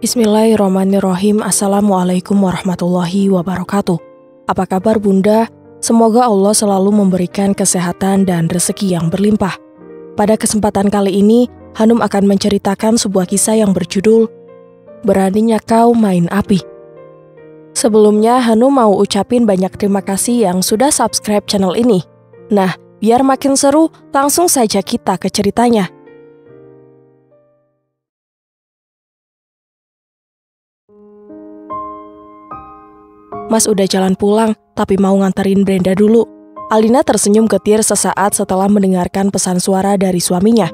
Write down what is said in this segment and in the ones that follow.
Bismillahirrahmanirrahim. Assalamualaikum warahmatullahi wabarakatuh. Apa kabar Bunda? Semoga Allah selalu memberikan kesehatan dan rezeki yang berlimpah. Pada kesempatan kali ini, Hanum akan menceritakan sebuah kisah yang berjudul Beraninya Kau Main Api. Sebelumnya, Hanum mau ucapin banyak terima kasih yang sudah subscribe channel ini. Nah, biar makin seru, langsung saja kita ke ceritanya. Mas udah jalan pulang, tapi mau nganterin Brenda dulu. Alina tersenyum getir sesaat setelah mendengarkan pesan suara dari suaminya.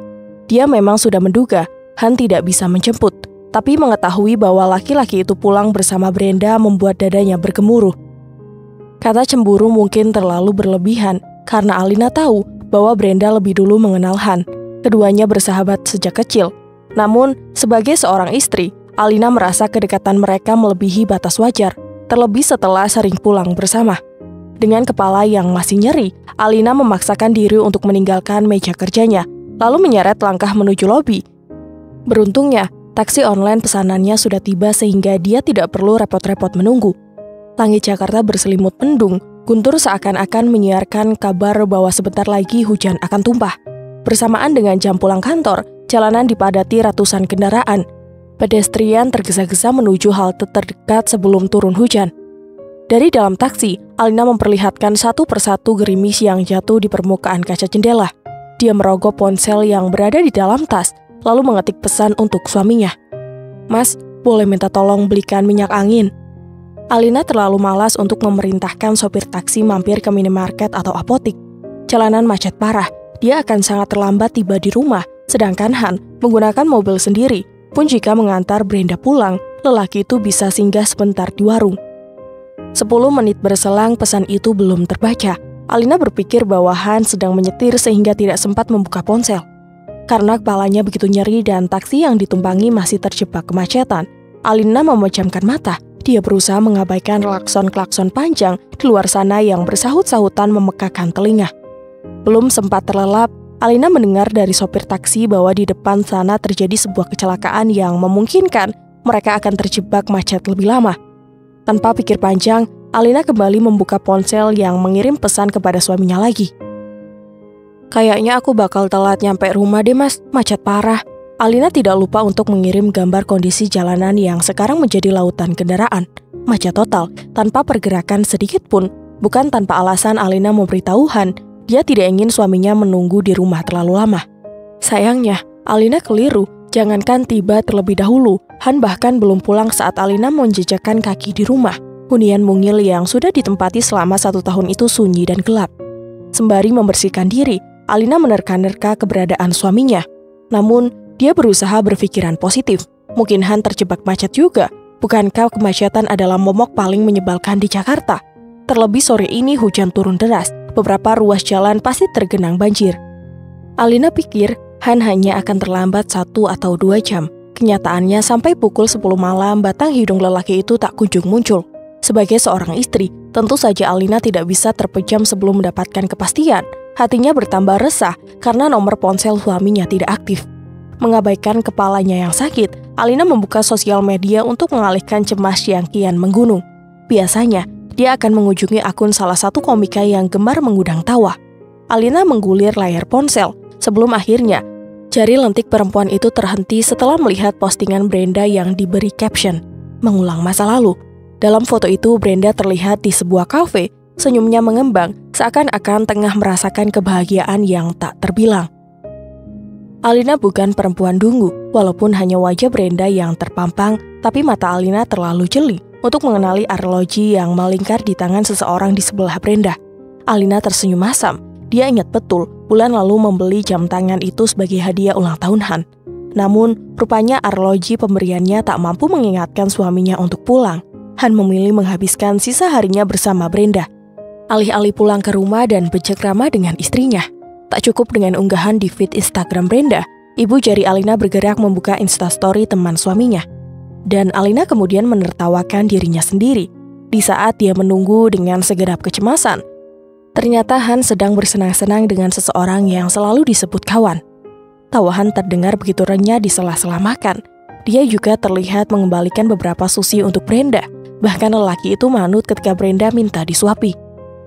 Dia memang sudah menduga Han tidak bisa menjemput, tapi mengetahui bahwa laki-laki itu pulang bersama Brenda membuat dadanya bergemuruh. Kata cemburu mungkin terlalu berlebihan, karena Alina tahu bahwa Brenda lebih dulu mengenal Han. Keduanya bersahabat sejak kecil. Namun, sebagai seorang istri, Alina merasa kedekatan mereka melebihi batas wajar, terlebih setelah sering pulang bersama. Dengan kepala yang masih nyeri, Alina memaksakan diri untuk meninggalkan meja kerjanya, lalu menyeret langkah menuju lobi. Beruntungnya, taksi online pesanannya sudah tiba sehingga dia tidak perlu repot-repot menunggu. Langit Jakarta berselimut mendung, guntur seakan-akan menyiarkan kabar bahwa sebentar lagi hujan akan tumpah. Bersamaan dengan jam pulang kantor, jalanan dipadati ratusan kendaraan. Pedestrian tergesa-gesa menuju halte terdekat sebelum turun hujan. Dari dalam taksi, Alina memperlihatkan satu persatu gerimis yang jatuh di permukaan kaca jendela. Dia merogoh ponsel yang berada di dalam tas, lalu mengetik pesan untuk suaminya. "Mas, boleh minta tolong belikan minyak angin?" Alina terlalu malas untuk memerintahkan sopir taksi mampir ke minimarket atau apotik. Jalanan macet parah, dia akan sangat terlambat tiba di rumah, sedangkan Han menggunakan mobil sendiri. Pun jika mengantar Brenda pulang, lelaki itu bisa singgah sebentar di warung. 10 menit berselang pesan itu belum terbaca. Alina berpikir bahwa Han sedang menyetir sehingga tidak sempat membuka ponsel. Karena kepalanya begitu nyeri dan taksi yang ditumpangi masih terjebak kemacetan, Alina memejamkan mata. Dia berusaha mengabaikan klakson-klakson panjang di luar sana yang bersahut-sahutan memekakan telinga. Belum sempat terlelap, Alina mendengar dari sopir taksi bahwa di depan sana terjadi sebuah kecelakaan yang memungkinkan mereka akan terjebak macet lebih lama. Tanpa pikir panjang, Alina kembali membuka ponsel yang mengirim pesan kepada suaminya lagi. "Kayaknya aku bakal telat nyampe rumah deh mas, macet parah." Alina tidak lupa untuk mengirim gambar kondisi jalanan yang sekarang menjadi lautan kendaraan. Macet total, tanpa pergerakan sedikit pun. Bukan tanpa alasan Alina memberitahu Han, dia tidak ingin suaminya menunggu di rumah terlalu lama. Sayangnya, Alina keliru. Jangankan tiba terlebih dahulu, Han bahkan belum pulang saat Alina menjejakkan kaki di rumah. Hunian mungil yang sudah ditempati selama 1 tahun itu sunyi dan gelap. Sembari membersihkan diri, Alina menerka-nerka keberadaan suaminya. Namun, dia berusaha berpikiran positif. Mungkin Han terjebak macet juga. Bukankah kemacetan adalah momok paling menyebalkan di Jakarta? Terlebih sore ini hujan turun deras. Beberapa ruas jalan pasti tergenang banjir. Alina pikir Han hanya akan terlambat 1 atau 2 jam. Kenyataannya sampai pukul 10 malam batang hidung lelaki itu tak kunjung muncul. Sebagai seorang istri, tentu saja Alina tidak bisa terpejam sebelum mendapatkan kepastian. Hatinya bertambah resah karena nomor ponsel suaminya tidak aktif. Mengabaikan kepalanya yang sakit, Alina membuka sosial media untuk mengalihkan cemas yang kian menggunung. Biasanya, dia akan mengunjungi akun salah satu komika yang gemar mengundang tawa. Alina menggulir layar ponsel, sebelum akhirnya jari lentik perempuan itu terhenti setelah melihat postingan Brenda yang diberi caption, "Mengulang masa lalu." Dalam foto itu, Brenda terlihat di sebuah kafe, senyumnya mengembang, seakan-akan tengah merasakan kebahagiaan yang tak terbilang. Alina bukan perempuan dungu, walaupun hanya wajah Brenda yang terpampang, tapi mata Alina terlalu jeli untuk mengenali arloji yang melingkar di tangan seseorang di sebelah Brenda. Alina tersenyum masam. Dia ingat betul bulan lalu membeli jam tangan itu sebagai hadiah ulang tahun Han. Namun, rupanya arloji pemberiannya tak mampu mengingatkan suaminya untuk pulang. Han memilih menghabiskan sisa harinya bersama Brenda. Alih-alih pulang ke rumah dan bercengkrama dengan istrinya. Tak cukup dengan unggahan di feed Instagram Brenda, ibu jari Alina bergerak membuka instastory teman suaminya. Dan Alina kemudian menertawakan dirinya sendiri. Di saat dia menunggu dengan segenap kecemasan, ternyata Han sedang bersenang-senang dengan seseorang yang selalu disebut kawan. Tawa Han terdengar begitu renyah di sela-sela makan. Dia juga terlihat mengembalikan beberapa sushi untuk Brenda. Bahkan lelaki itu manut ketika Brenda minta disuapi.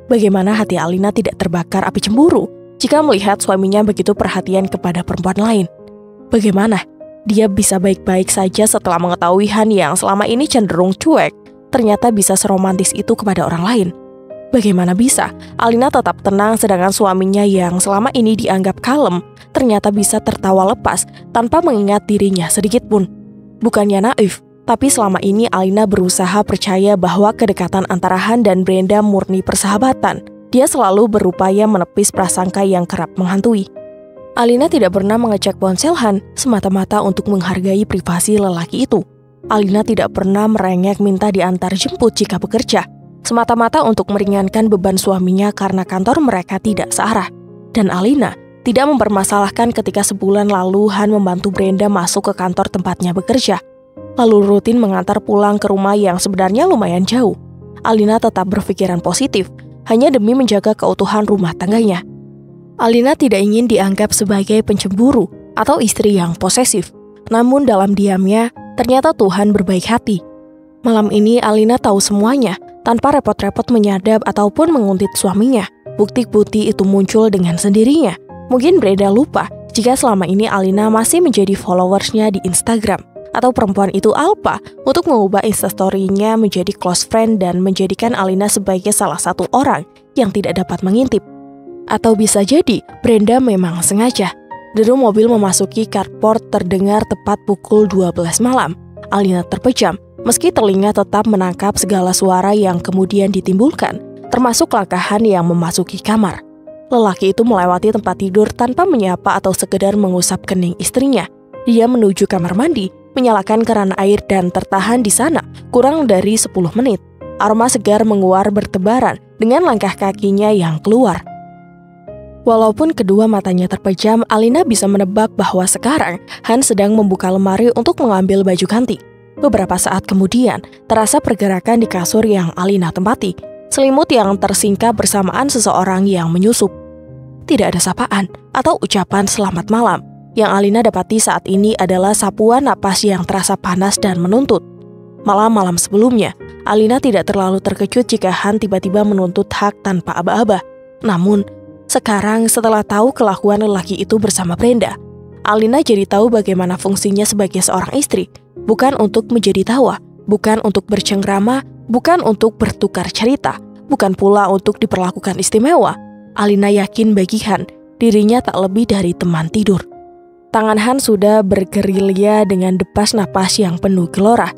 Bagaimana hati Alina tidak terbakar api cemburu jika melihat suaminya begitu perhatian kepada perempuan lain? Bagaimana dia bisa baik-baik saja setelah mengetahui Han yang selama ini cenderung cuek, ternyata bisa seromantis itu kepada orang lain? Bagaimana bisa Alina tetap tenang sedangkan suaminya yang selama ini dianggap kalem, ternyata bisa tertawa lepas tanpa mengingat dirinya sedikit pun? Bukannya naif, tapi selama ini Alina berusaha percaya bahwa kedekatan antara Han dan Brenda murni persahabatan. Dia selalu berupaya menepis prasangka yang kerap menghantui. Alina tidak pernah mengecek ponsel Han semata-mata untuk menghargai privasi lelaki itu. Alina tidak pernah merengek minta diantar jemput jika bekerja, semata-mata untuk meringankan beban suaminya karena kantor mereka tidak searah. Dan Alina tidak mempermasalahkan ketika sebulan lalu Han membantu Brenda masuk ke kantor tempatnya bekerja, lalu rutin mengantar pulang ke rumah yang sebenarnya lumayan jauh. Alina tetap berpikiran positif, hanya demi menjaga keutuhan rumah tangganya. Alina tidak ingin dianggap sebagai pencemburu atau istri yang posesif. Namun dalam diamnya, ternyata Tuhan berbaik hati. Malam ini Alina tahu semuanya, tanpa repot-repot menyadap ataupun menguntit suaminya. Bukti-bukti itu muncul dengan sendirinya. Mungkin Brenda lupa jika selama ini Alina masih menjadi followersnya di Instagram. Atau perempuan itu alpa untuk mengubah instastory-nya menjadi close friend dan menjadikan Alina sebagai salah satu orang yang tidak dapat mengintip. Atau bisa jadi Brenda memang sengaja. Deru mobil memasuki carport terdengar tepat pukul 12 malam. Alina terpejam, meski telinga tetap menangkap segala suara yang kemudian ditimbulkan, termasuk langkahan yang memasuki kamar. Lelaki itu melewati tempat tidur tanpa menyapa atau sekedar mengusap kening istrinya. Dia menuju kamar mandi, menyalakan keran air dan tertahan di sana kurang dari 10 menit. Aroma segar menguar bertebaran dengan langkah kakinya yang keluar. Walaupun kedua matanya terpejam, Alina bisa menebak bahwa sekarang Han sedang membuka lemari untuk mengambil baju ganti. Beberapa saat kemudian, terasa pergerakan di kasur yang Alina tempati. Selimut yang tersingkap bersamaan seseorang yang menyusup. Tidak ada sapaan atau ucapan selamat malam. Yang Alina dapati saat ini adalah sapuan napas yang terasa panas dan menuntut. Malam-malam sebelumnya, Alina tidak terlalu terkejut jika Han tiba-tiba menuntut hak tanpa aba-aba. Namun, sekarang setelah tahu kelakuan lelaki itu bersama Brenda, Alina jadi tahu bagaimana fungsinya sebagai seorang istri. Bukan untuk menjadi tawa, bukan untuk bercengkrama, bukan untuk bertukar cerita, bukan pula untuk diperlakukan istimewa. Alina yakin bagi Han, dirinya tak lebih dari teman tidur. Tangan Han sudah bergerilya dengan depas napas yang penuh gelora.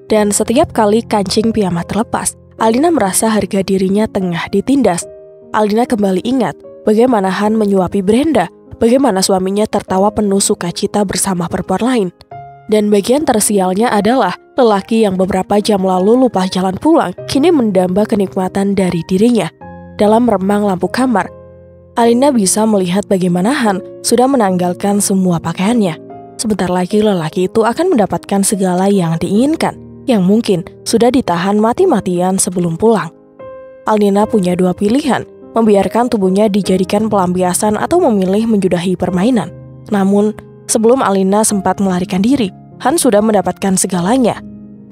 Dan setiap kali kancing piyama terlepas, Alina merasa harga dirinya tengah ditindas. Alina kembali ingat bagaimana Han menyuapi Brenda, bagaimana suaminya tertawa penuh sukacita bersama perempuan lain. Dan bagian tersialnya adalah lelaki yang beberapa jam lalu lupa jalan pulang, kini mendamba kenikmatan dari dirinya. Dalam remang lampu kamar, Alina bisa melihat bagaimana Han sudah menanggalkan semua pakaiannya. Sebentar lagi lelaki itu akan mendapatkan segala yang diinginkan, yang mungkin sudah ditahan mati-matian sebelum pulang. Alina punya dua pilihan, membiarkan tubuhnya dijadikan pelampiasan atau memilih menjudahi permainan. Namun, sebelum Alina sempat melarikan diri, Han sudah mendapatkan segalanya.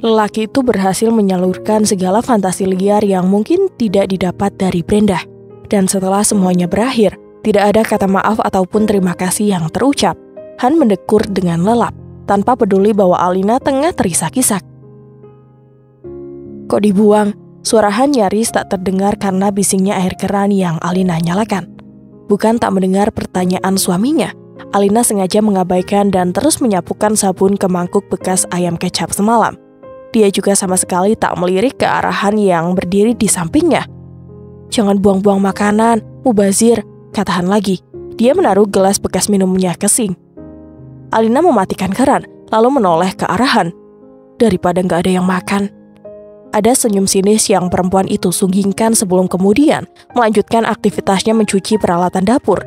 Lelaki itu berhasil menyalurkan segala fantasi liar yang mungkin tidak didapat dari Brenda. Dan setelah semuanya berakhir, tidak ada kata maaf ataupun terima kasih yang terucap. Han mendekur dengan lelap, tanpa peduli bahwa Alina tengah terisak-isak. Kok dibuang? Suara Han nyaris tak terdengar karena bisingnya air keran yang Alina nyalakan. Bukan tak mendengar pertanyaan suaminya, Alina sengaja mengabaikan dan terus menyapukan sabun ke mangkuk bekas ayam kecap semalam. Dia juga sama sekali tak melirik ke arah Han yang berdiri di sampingnya. "Jangan buang-buang makanan, mubazir," kata Han lagi. Dia menaruh gelas bekas minumnya ke sink. Alina mematikan keran, lalu menoleh ke arah Han. Daripada nggak ada yang makan. Ada senyum sinis yang perempuan itu sunggingkan sebelum kemudian melanjutkan aktivitasnya mencuci peralatan dapur.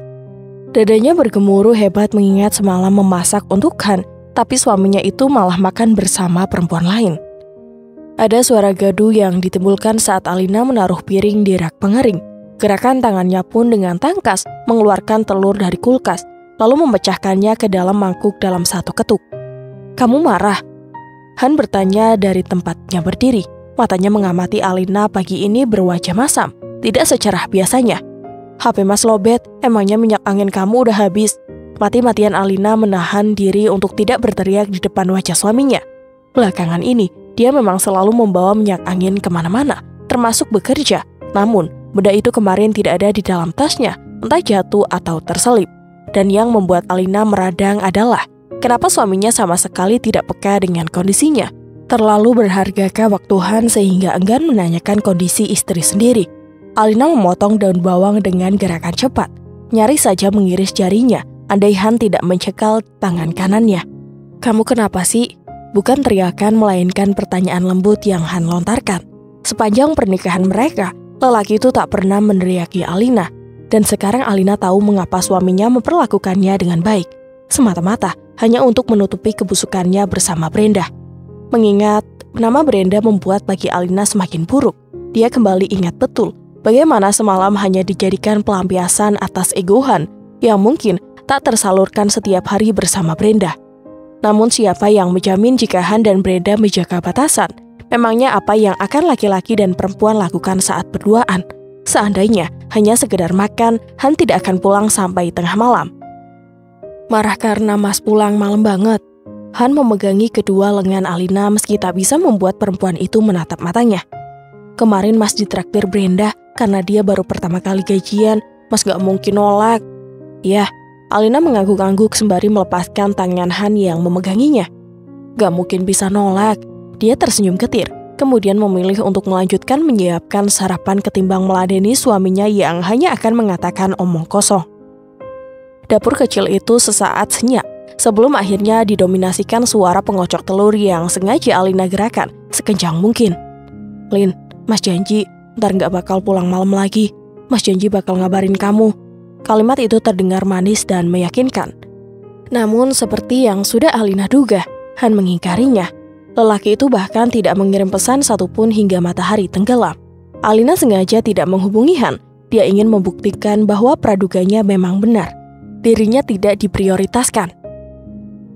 Dadanya bergemuruh hebat mengingat semalam memasak untuk Han, tapi suaminya itu malah makan bersama perempuan lain. Ada suara gaduh yang ditimbulkan saat Alina menaruh piring di rak pengering. Gerakan tangannya pun dengan tangkas mengeluarkan telur dari kulkas, lalu memecahkannya ke dalam mangkuk dalam satu ketuk. Kamu marah?" Han bertanya dari tempatnya berdiri. Matanya mengamati Alina pagi ini berwajah masam, tidak secerah biasanya. "HP Mas lobet, emangnya minyak angin kamu udah habis?" Mati-matian Alina menahan diri untuk tidak berteriak di depan wajah suaminya. Belakangan ini, dia memang selalu membawa minyak angin kemana-mana, termasuk bekerja. Namun, benda itu kemarin tidak ada di dalam tasnya, entah jatuh atau terselip. Dan yang membuat Alina meradang adalah, kenapa suaminya sama sekali tidak peka dengan kondisinya? Terlalu berhargakah waktu Han sehingga enggan menanyakan kondisi istri sendiri? Alina memotong daun bawang dengan gerakan cepat. Nyaris saja mengiris jarinya, andai Han tidak mencekal tangan kanannya. "Kamu kenapa sih?" Bukan teriakan, melainkan pertanyaan lembut yang Han lontarkan. Sepanjang pernikahan mereka, lelaki itu tak pernah meneriaki Alina. Dan sekarang Alina tahu mengapa suaminya memperlakukannya dengan baik. Semata-mata hanya untuk menutupi kebusukannya bersama Brenda. Mengingat nama Brenda membuat bagi Alina semakin buruk. Dia kembali ingat betul bagaimana semalam hanya dijadikan pelampiasan atas ego Han yang mungkin tak tersalurkan setiap hari bersama Brenda. Namun siapa yang menjamin jika Han dan Brenda menjaga batasan? Memangnya apa yang akan laki-laki dan perempuan lakukan saat berduaan? Seandainya hanya sekedar makan, Han tidak akan pulang sampai tengah malam. "Marah karena Mas pulang malam banget?" Han memegangi kedua lengan Alina meski tak bisa membuat perempuan itu menatap matanya. "Kemarin Mas ditraktir Brenda karena dia baru pertama kali gajian, Mas gak mungkin nolak." "Ya." Alina mengangguk-angguk sembari melepaskan tangan Han yang memeganginya. "Gak mungkin bisa nolak." Dia tersenyum getir, kemudian memilih untuk melanjutkan menyiapkan sarapan ketimbang meladeni suaminya yang hanya akan mengatakan omong kosong. Dapur kecil itu sesaat senyap, sebelum akhirnya didominasikan suara pengocok telur yang sengaja Alina gerakan sekencang mungkin. "Lin, Mas janji ntar gak bakal pulang malam lagi. Mas janji bakal ngabarin kamu." Kalimat itu terdengar manis dan meyakinkan. Namun seperti yang sudah Alina duga, Han mengingkarinya. Lelaki itu bahkan tidak mengirim pesan satupun hingga matahari tenggelam. Alina sengaja tidak menghubungi Han. Dia ingin membuktikan bahwa praduganya memang benar. Dirinya tidak diprioritaskan.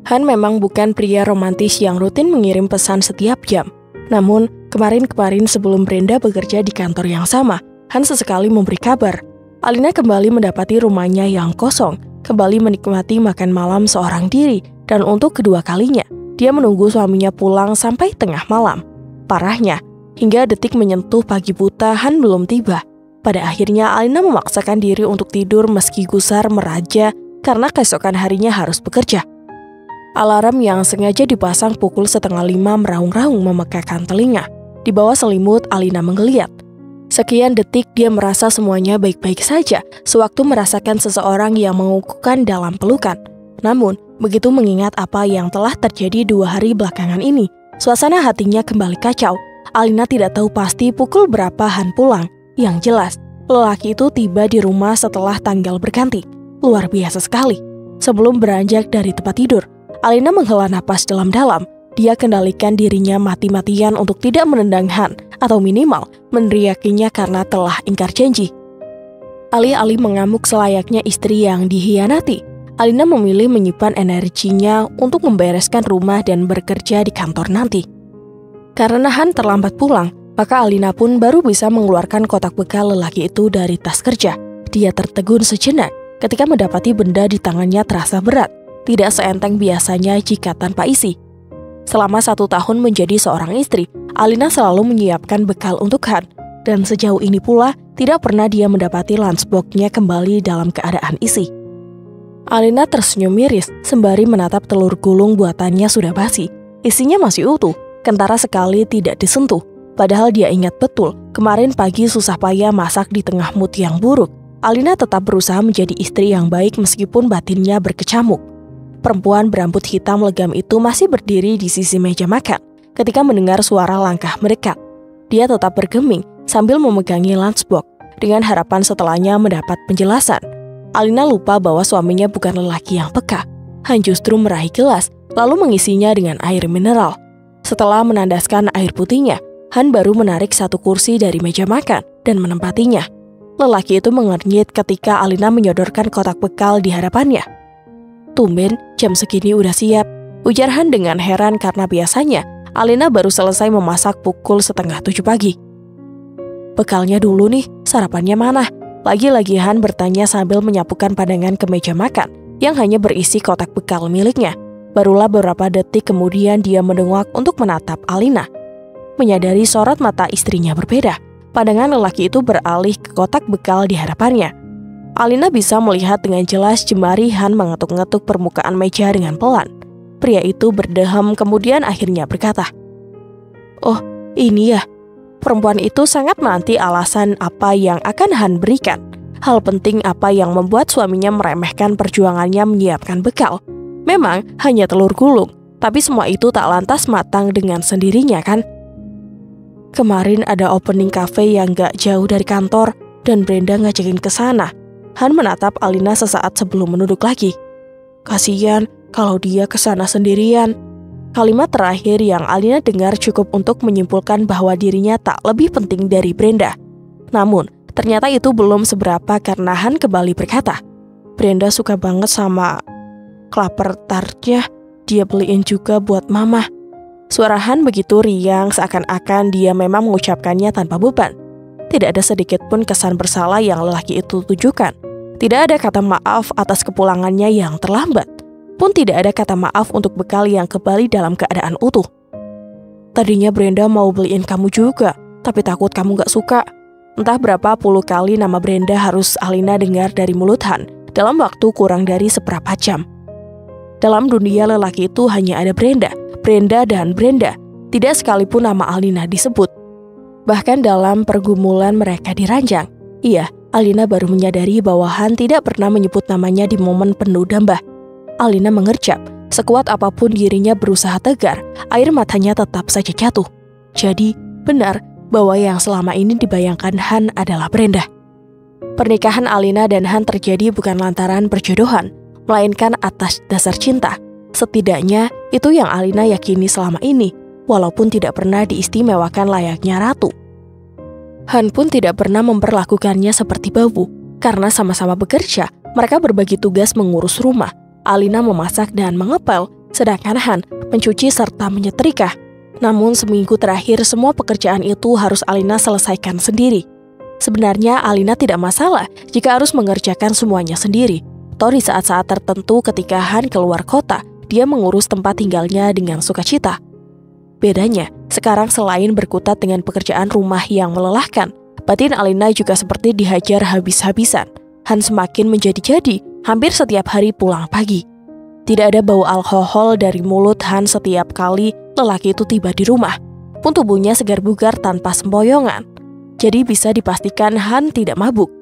Han memang bukan pria romantis yang rutin mengirim pesan setiap jam. Namun, kemarin sebelum Brenda bekerja di kantor yang sama, Han sesekali memberi kabar. Alina kembali mendapati rumahnya yang kosong, kembali menikmati makan malam seorang diri, dan untuk kedua kalinya, dia menunggu suaminya pulang sampai tengah malam. Parahnya, hingga detik menyentuh pagi buta, Han belum tiba. Pada akhirnya, Alina memaksakan diri untuk tidur meski gusar meraja karena keesokan harinya harus bekerja. Alarm yang sengaja dipasang pukul 4:30 meraung-raung memekakan telinga. Di bawah selimut, Alina menggeliat. Sekian detik dia merasa semuanya baik-baik saja, sewaktu merasakan seseorang yang mengukuhkan dalam pelukan. Namun, begitu mengingat apa yang telah terjadi 2 hari belakangan ini, suasana hatinya kembali kacau. Alina tidak tahu pasti pukul berapa Han pulang. Yang jelas, lelaki itu tiba di rumah setelah tanggal berganti. Luar biasa sekali. Sebelum beranjak dari tempat tidur, Alina menghela napas dalam-dalam. Dia kendalikan dirinya mati-matian untuk tidak menendang Han, atau minimal meneriakinya karena telah ingkar janji. Alih-alih mengamuk selayaknya istri yang dihianati, Alina memilih menyimpan energinya untuk membereskan rumah dan bekerja di kantor nanti. Karena Han terlambat pulang, maka Alina pun baru bisa mengeluarkan kotak bekal lelaki itu dari tas kerja. Dia tertegun sejenak ketika mendapati benda di tangannya terasa berat, tidak seenteng biasanya jika tanpa isi. Selama 1 tahun menjadi seorang istri, Alina selalu menyiapkan bekal untuk Han, dan sejauh ini pula tidak pernah dia mendapati lunchbox-nya kembali dalam keadaan isi. Alina tersenyum miris sembari menatap telur gulung buatannya sudah basi. Isinya masih utuh, kentara sekali tidak disentuh. Padahal dia ingat betul, kemarin pagi susah payah masak di tengah mood yang buruk. Alina tetap berusaha menjadi istri yang baik meskipun batinnya berkecamuk. Perempuan berambut hitam legam itu masih berdiri di sisi meja makan ketika mendengar suara langkah mendekat. Dia tetap bergeming sambil memegangi lunchbox dengan harapan setelahnya mendapat penjelasan. Alina lupa bahwa suaminya bukan lelaki yang peka. Han justru meraih gelas lalu mengisinya dengan air mineral. Setelah menandaskan air putihnya, Han baru menarik satu kursi dari meja makan dan menempatinya. Lelaki itu mengernyit ketika Alina menyodorkan kotak bekal di hadapannya. "Tumben, jam segini udah siap." ujar Han dengan heran karena biasanya Alina baru selesai memasak pukul 6:30 pagi. Bekalnya dulu nih, sarapannya mana? Lagi-lagi Han bertanya sambil menyapukan pandangan ke meja makan yang hanya berisi kotak bekal miliknya. Barulah beberapa detik kemudian dia mendongak untuk menatap Alina. Menyadari sorot mata istrinya berbeda, pandangan lelaki itu beralih ke kotak bekal di hadapannya. Alina bisa melihat dengan jelas jemari Han mengetuk-ngetuk permukaan meja dengan pelan. Pria itu berdeham kemudian akhirnya berkata, "Oh, ini ya." Perempuan itu sangat menanti alasan apa yang akan Han berikan. Hal penting apa yang membuat suaminya meremehkan perjuangannya menyiapkan bekal. Memang hanya telur gulung, tapi semua itu tak lantas matang dengan sendirinya kan? Kemarin ada opening cafe yang gak jauh dari kantor dan Brenda ngajakin ke sana. Han menatap Alina sesaat sebelum menunduk lagi. Kasian kalau dia ke sana sendirian. Kalimat terakhir yang Alina dengar cukup untuk menyimpulkan bahwa dirinya tak lebih penting dari Brenda. Namun, ternyata itu belum seberapa karena Han kembali berkata, "Brenda suka banget sama klaper tartnya, dia beliin juga buat mama." Suara Han begitu riang seakan-akan dia memang mengucapkannya tanpa beban. Tidak ada sedikit pun kesan bersalah yang lelaki itu tujukan. Tidak ada kata maaf atas kepulangannya yang terlambat. Pun tidak ada kata maaf untuk bekal yang kembali dalam keadaan utuh. Tadinya Brenda mau beliin kamu juga, tapi takut kamu gak suka. Entah berapa puluh kali nama Brenda harus Alina dengar dari mulut Han dalam waktu kurang dari seberapa jam. Dalam dunia lelaki itu hanya ada Brenda, Brenda dan Brenda. Tidak sekalipun nama Alina disebut. Bahkan dalam pergumulan mereka diranjang, Alina baru menyadari bahwa Han tidak pernah menyebut namanya di momen penuh dambah. Alina mengerjap, sekuat apapun dirinya berusaha tegar, air matanya tetap saja jatuh. Jadi, benar bahwa yang selama ini dibayangkan Han adalah Brenda. Pernikahan Alina dan Han terjadi bukan lantaran perjodohan, melainkan atas dasar cinta. Setidaknya, itu yang Alina yakini selama ini, walaupun tidak pernah diistimewakan layaknya ratu. Han pun tidak pernah memperlakukannya seperti babu, karena sama-sama bekerja, mereka berbagi tugas mengurus rumah. Alina memasak dan mengepel, sedangkan Han mencuci serta menyetrika. Namun seminggu terakhir semua pekerjaan itu harus Alina selesaikan sendiri. Sebenarnya Alina tidak masalah jika harus mengerjakan semuanya sendiri. Toh di saat-saat tertentu ketika Han keluar kota, dia mengurus tempat tinggalnya dengan sukacita. Bedanya, sekarang selain berkutat dengan pekerjaan rumah yang melelahkan, batin Alina juga seperti dihajar habis-habisan. Han semakin menjadi-jadi, hampir setiap hari pulang pagi. Tidak ada bau alkohol dari mulut Han setiap kali lelaki itu tiba di rumah. Pun tubuhnya segar bugar tanpa sempoyongan. Jadi bisa dipastikan Han tidak mabuk.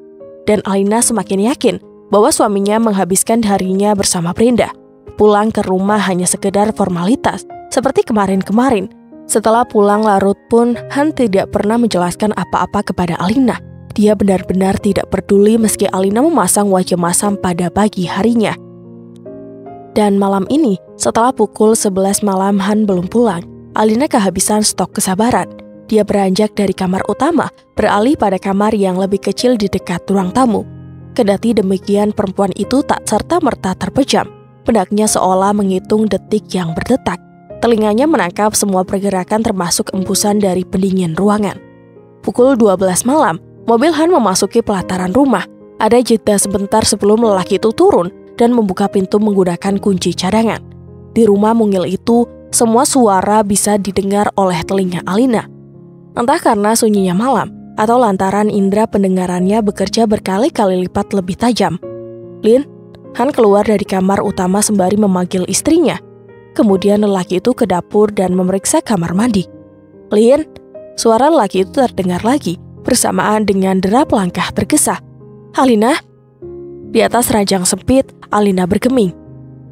Dan Alina semakin yakin bahwa suaminya menghabiskan harinya bersama Brenda. Pulang ke rumah hanya sekedar formalitas, seperti kemarin-kemarin. Setelah pulang larut pun, Han tidak pernah menjelaskan apa-apa kepada Alina. Dia benar-benar tidak peduli meski Alina memasang wajah masam pada pagi harinya. Dan malam ini, setelah pukul 11 malam Han belum pulang, Alina kehabisan stok kesabaran. Dia beranjak dari kamar utama, beralih pada kamar yang lebih kecil di dekat ruang tamu. Kendati demikian, perempuan itu tak serta-merta terpejam. Benaknya seolah menghitung detik yang berdetak. Telinganya menangkap semua pergerakan termasuk embusan dari pendingin ruangan. Pukul 12 malam, mobil Han memasuki pelataran rumah. Ada jeda sebentar sebelum lelaki itu turun dan membuka pintu menggunakan kunci cadangan. Di rumah mungil itu, semua suara bisa didengar oleh telinga Alina. Entah karena sunyinya malam, atau lantaran indera pendengarannya bekerja berkali-kali lipat lebih tajam. "Lin?" Han keluar dari kamar utama sembari memanggil istrinya. Kemudian lelaki itu ke dapur dan memeriksa kamar mandi. "Lin?" Suara lelaki itu terdengar lagi, bersamaan dengan derap langkah tergesa. "Alina?" Di atas ranjang sempit, Alina bergeming.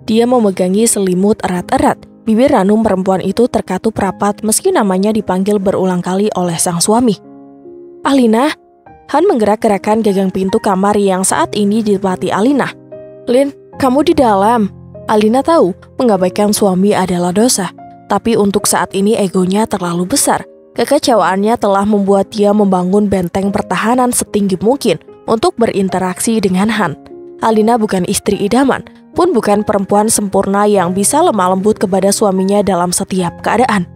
Dia memegangi selimut erat-erat. Bibir ranum perempuan itu terkatup rapat meski namanya dipanggil berulang kali oleh sang suami. "Alina?" Han menggerak-gerakkan gagang pintu kamar yang saat ini ditempati Alina. "Lin, kamu di dalam." Alina tahu mengabaikan suami adalah dosa, tapi untuk saat ini egonya terlalu besar. Kekecewaannya telah membuat dia membangun benteng pertahanan setinggi mungkin untuk berinteraksi dengan Han. Alina bukan istri idaman, pun bukan perempuan sempurna yang bisa lemah lembut kepada suaminya dalam setiap keadaan.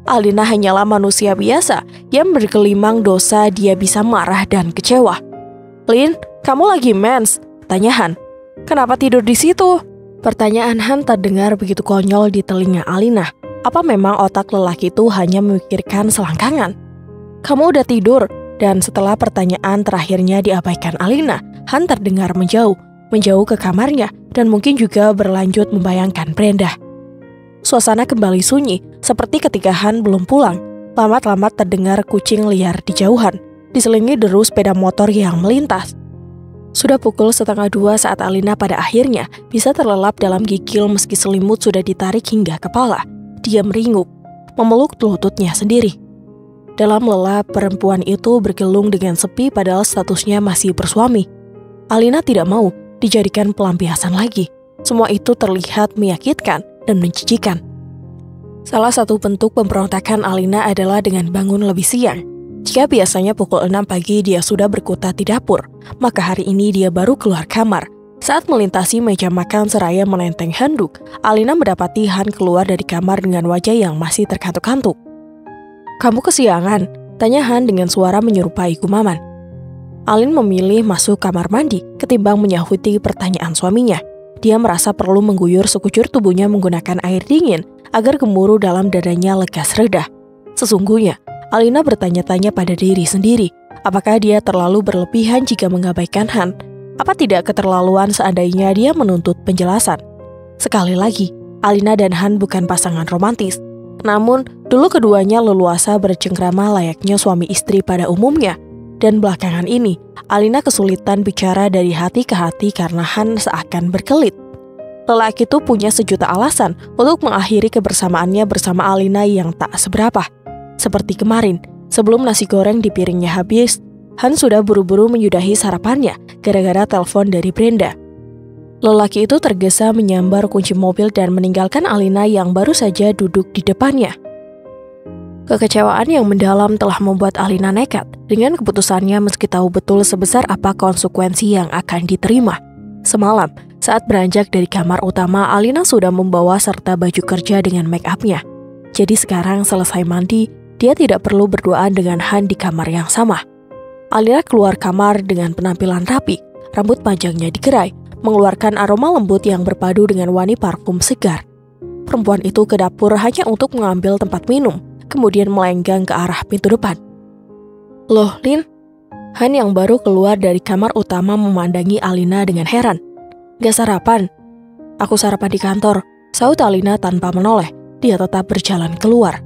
Alina hanyalah manusia biasa yang bergelimang dosa. Dia bisa marah dan kecewa. "Lin, kamu lagi mens?" tanya Han. "Kenapa tidur di situ?" Pertanyaan Han terdengar begitu konyol di telinga Alina. Apa memang otak lelaki itu hanya memikirkan selangkangan? "Kamu udah tidur?" Dan setelah pertanyaan terakhirnya diabaikan Alina, Han terdengar menjauh ke kamarnya dan mungkin juga berlanjut membayangkan Brenda. Suasana kembali sunyi, seperti ketika Han belum pulang. Lamat-lamat terdengar kucing liar di jauhan, diselingi deru sepeda motor yang melintas. Sudah pukul 1:30 saat Alina pada akhirnya bisa terlelap dalam gigil meski selimut sudah ditarik hingga kepala. Dia meringuk, memeluk lututnya sendiri. Dalam lelap, perempuan itu bergelung dengan sepi padahal statusnya masih bersuami. Alina tidak mau dijadikan pelampiasan lagi. Semua itu terlihat menyakitkan dan menjijikan. Salah satu bentuk pemberontakan Alina adalah dengan bangun lebih siang. Jika biasanya pukul 6 pagi dia sudah berkutat di dapur, maka hari ini dia baru keluar kamar. Saat melintasi meja makan seraya menenteng handuk, Alina mendapati Han keluar dari kamar dengan wajah yang masih terkantuk-kantuk. "Kamu kesiangan?" tanya Han dengan suara menyerupai gumaman. Alin memilih masuk kamar mandi ketimbang menyahuti pertanyaan suaminya. Dia merasa perlu mengguyur sekujur tubuhnya menggunakan air dingin agar gemuruh dalam dadanya lekas reda. Sesungguhnya, Alina bertanya-tanya pada diri sendiri, apakah dia terlalu berlebihan jika mengabaikan Han? Apa tidak keterlaluan seandainya dia menuntut penjelasan? Sekali lagi, Alina dan Han bukan pasangan romantis. Namun, dulu keduanya leluasa bercengkrama layaknya suami istri pada umumnya. Dan belakangan ini, Alina kesulitan bicara dari hati ke hati karena Han seakan berkelit. Lelaki itu punya sejuta alasan untuk mengakhiri kebersamaannya bersama Alina yang tak seberapa. Seperti kemarin, sebelum nasi goreng di piringnya habis, Han sudah buru-buru menyudahi sarapannya gara-gara telepon dari Brenda. Lelaki itu tergesa menyambar kunci mobil dan meninggalkan Alina yang baru saja duduk di depannya. Kekecewaan yang mendalam telah membuat Alina nekat dengan keputusannya meski tahu betul sebesar apa konsekuensi yang akan diterima. Semalam, saat beranjak dari kamar utama, Alina sudah membawa serta baju kerja dengan make up-nya. Jadi sekarang selesai mandi, dia tidak perlu berduaan dengan Han di kamar yang sama. Alina keluar kamar dengan penampilan rapi, rambut panjangnya digerai, mengeluarkan aroma lembut yang berpadu dengan wangi parfum segar. Perempuan itu ke dapur hanya untuk mengambil tempat minum, kemudian melenggang ke arah pintu depan. "Loh, Lin?" Han yang baru keluar dari kamar utama memandangi Alina dengan heran. "Gak sarapan?" "Aku sarapan di kantor," saut Alina tanpa menoleh. Dia tetap berjalan keluar.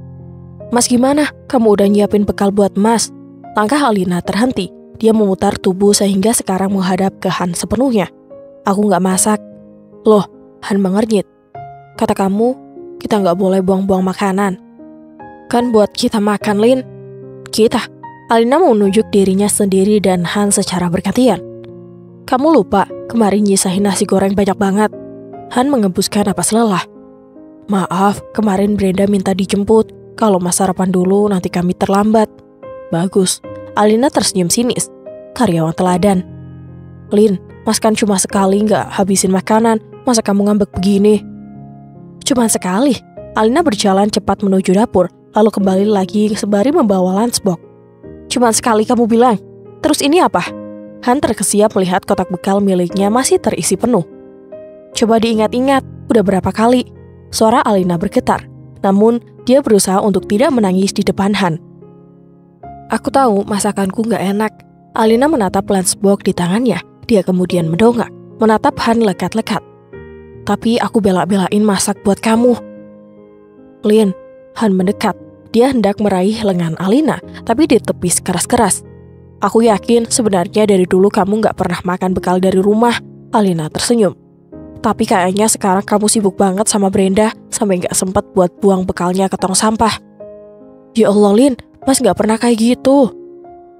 "Mas gimana? Kamu udah nyiapin bekal buat Mas?" Langkah Alina terhenti. Dia memutar tubuh sehingga sekarang menghadap ke Han sepenuhnya. "Aku gak masak." "Loh," Han mengernyit. "Kata kamu, kita gak boleh buang-buang makanan." "Kan buat kita makan, Lin." "Kita?" Alina menunjuk dirinya sendiri dan Han secara bergantian. "Kamu lupa, kemarin nyisahin nasi goreng banyak banget." Han mengebuskan napas lelah. "Maaf, kemarin Brenda minta dijemput. Kalau Mas sarapan dulu, nanti kami terlambat." "Bagus." Alina tersenyum sinis. Karyawan teladan. "Lin, Mas kan cuma sekali nggak habisin makanan. Masa kamu ngambek begini?" "Cuma sekali." Alina berjalan cepat menuju dapur, lalu kembali lagi sembari membawa lunchbox. "Cuma sekali kamu bilang. Terus ini apa?" Han terkesiap melihat kotak bekal miliknya masih terisi penuh. "Coba diingat-ingat, udah berapa kali?" Suara Alina bergetar, namun dia berusaha untuk tidak menangis di depan Han. "Aku tahu masakanku nggak enak." Alina menatap lunchbox di tangannya. Dia kemudian mendongak, menatap Han lekat-lekat. "Tapi aku bela-belain masak buat kamu." "Lin." Han mendekat. Dia hendak meraih lengan Alina, tapi ditepis keras-keras. "Aku yakin sebenarnya dari dulu kamu nggak pernah makan bekal dari rumah." Alina tersenyum. "Tapi kayaknya sekarang kamu sibuk banget sama Brenda, sampai nggak sempat buat buang bekalnya ke tong sampah." "Ya Allah, Lin, Mas nggak pernah kayak gitu."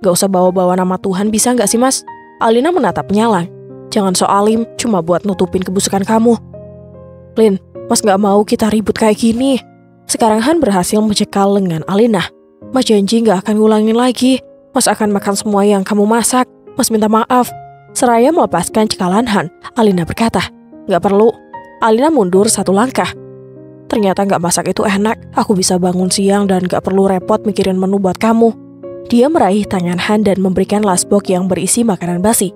"Nggak usah bawa-bawa nama Tuhan, bisa nggak sih, Mas?" Alina menatap nyalang. "Jangan so alim, cuma buat nutupin kebusukan kamu." "Lin, Mas nggak mau kita ribut kayak gini." Sekarang Han berhasil mencekal lengan Alina. "Mas janji nggak akan ngulangin lagi. Mas akan makan semua yang kamu masak. Mas minta maaf." Seraya melepaskan cekalan Han, Alina berkata, "Gak perlu." Alina mundur satu langkah. "Ternyata gak masak itu enak. Aku bisa bangun siang dan gak perlu repot mikirin menu buat kamu." Dia meraih tangan Han dan memberikan lunchbox yang berisi makanan basi.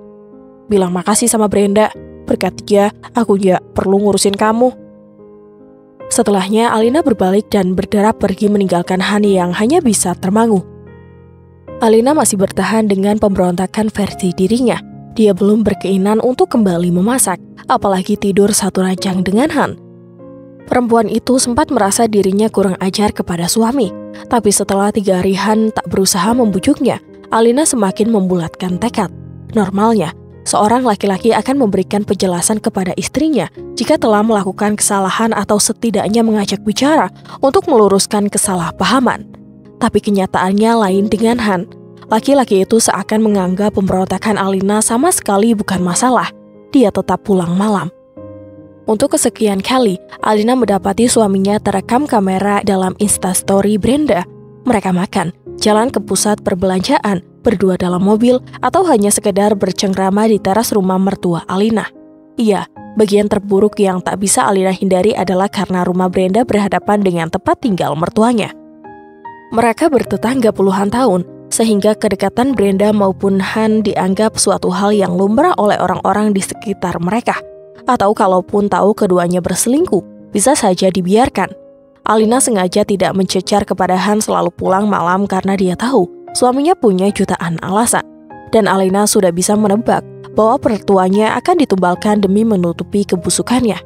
"Bilang makasih sama Brenda. Berkat dia, aku gak perlu ngurusin kamu." Setelahnya, Alina berbalik dan berderap pergi meninggalkan Han yang hanya bisa termangu. Alina masih bertahan dengan pemberontakan versi dirinya. Dia belum berkeinginan untuk kembali memasak, apalagi tidur satu ranjang dengan Han. Perempuan itu sempat merasa dirinya kurang ajar kepada suami, tapi setelah 3 hari Han tak berusaha membujuknya, Alina semakin membulatkan tekad. Normalnya, seorang laki-laki akan memberikan penjelasan kepada istrinya jika telah melakukan kesalahan atau setidaknya mengajak bicara untuk meluruskan kesalahpahaman. Tapi kenyataannya lain dengan Han. Laki-laki itu seakan menganggap pemberontakan Alina sama sekali bukan masalah. Dia tetap pulang malam. Untuk kesekian kali, Alina mendapati suaminya terekam kamera dalam Instastory Brenda. Mereka makan, jalan ke pusat perbelanjaan, berdua dalam mobil, atau hanya sekedar bercengkrama di teras rumah mertua Alina. Iya, bagian terburuk yang tak bisa Alina hindari adalah karena rumah Brenda berhadapan dengan tempat tinggal mertuanya. Mereka bertetangga puluhan tahun, sehingga kedekatan Brenda maupun Han dianggap suatu hal yang lumrah oleh orang-orang di sekitar mereka. Atau kalaupun tahu keduanya berselingkuh, bisa saja dibiarkan. Alina sengaja tidak mencecar kepada Han selalu pulang malam karena dia tahu suaminya punya jutaan alasan. Dan Alina sudah bisa menebak bahwa pertuanya akan ditumbalkan demi menutupi kebusukannya.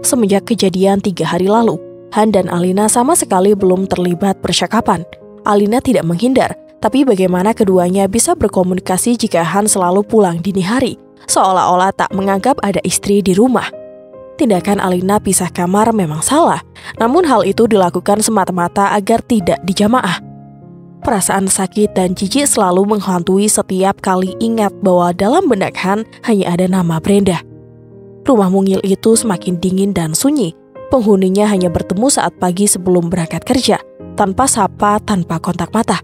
Semenjak kejadian 3 hari lalu, Han dan Alina sama sekali belum terlibat percakapan. Alina tidak menghindar, tapi bagaimana keduanya bisa berkomunikasi jika Han selalu pulang dini hari, seolah-olah tak menganggap ada istri di rumah. Tindakan Alina pisah kamar memang salah, namun hal itu dilakukan semata-mata agar tidak dijamaah. Perasaan sakit dan jijik selalu menghantui setiap kali ingat bahwa dalam benak Han hanya ada nama Brenda. Rumah mungil itu semakin dingin dan sunyi. Penghuninya hanya bertemu saat pagi sebelum berangkat kerja, tanpa sapa, tanpa kontak mata.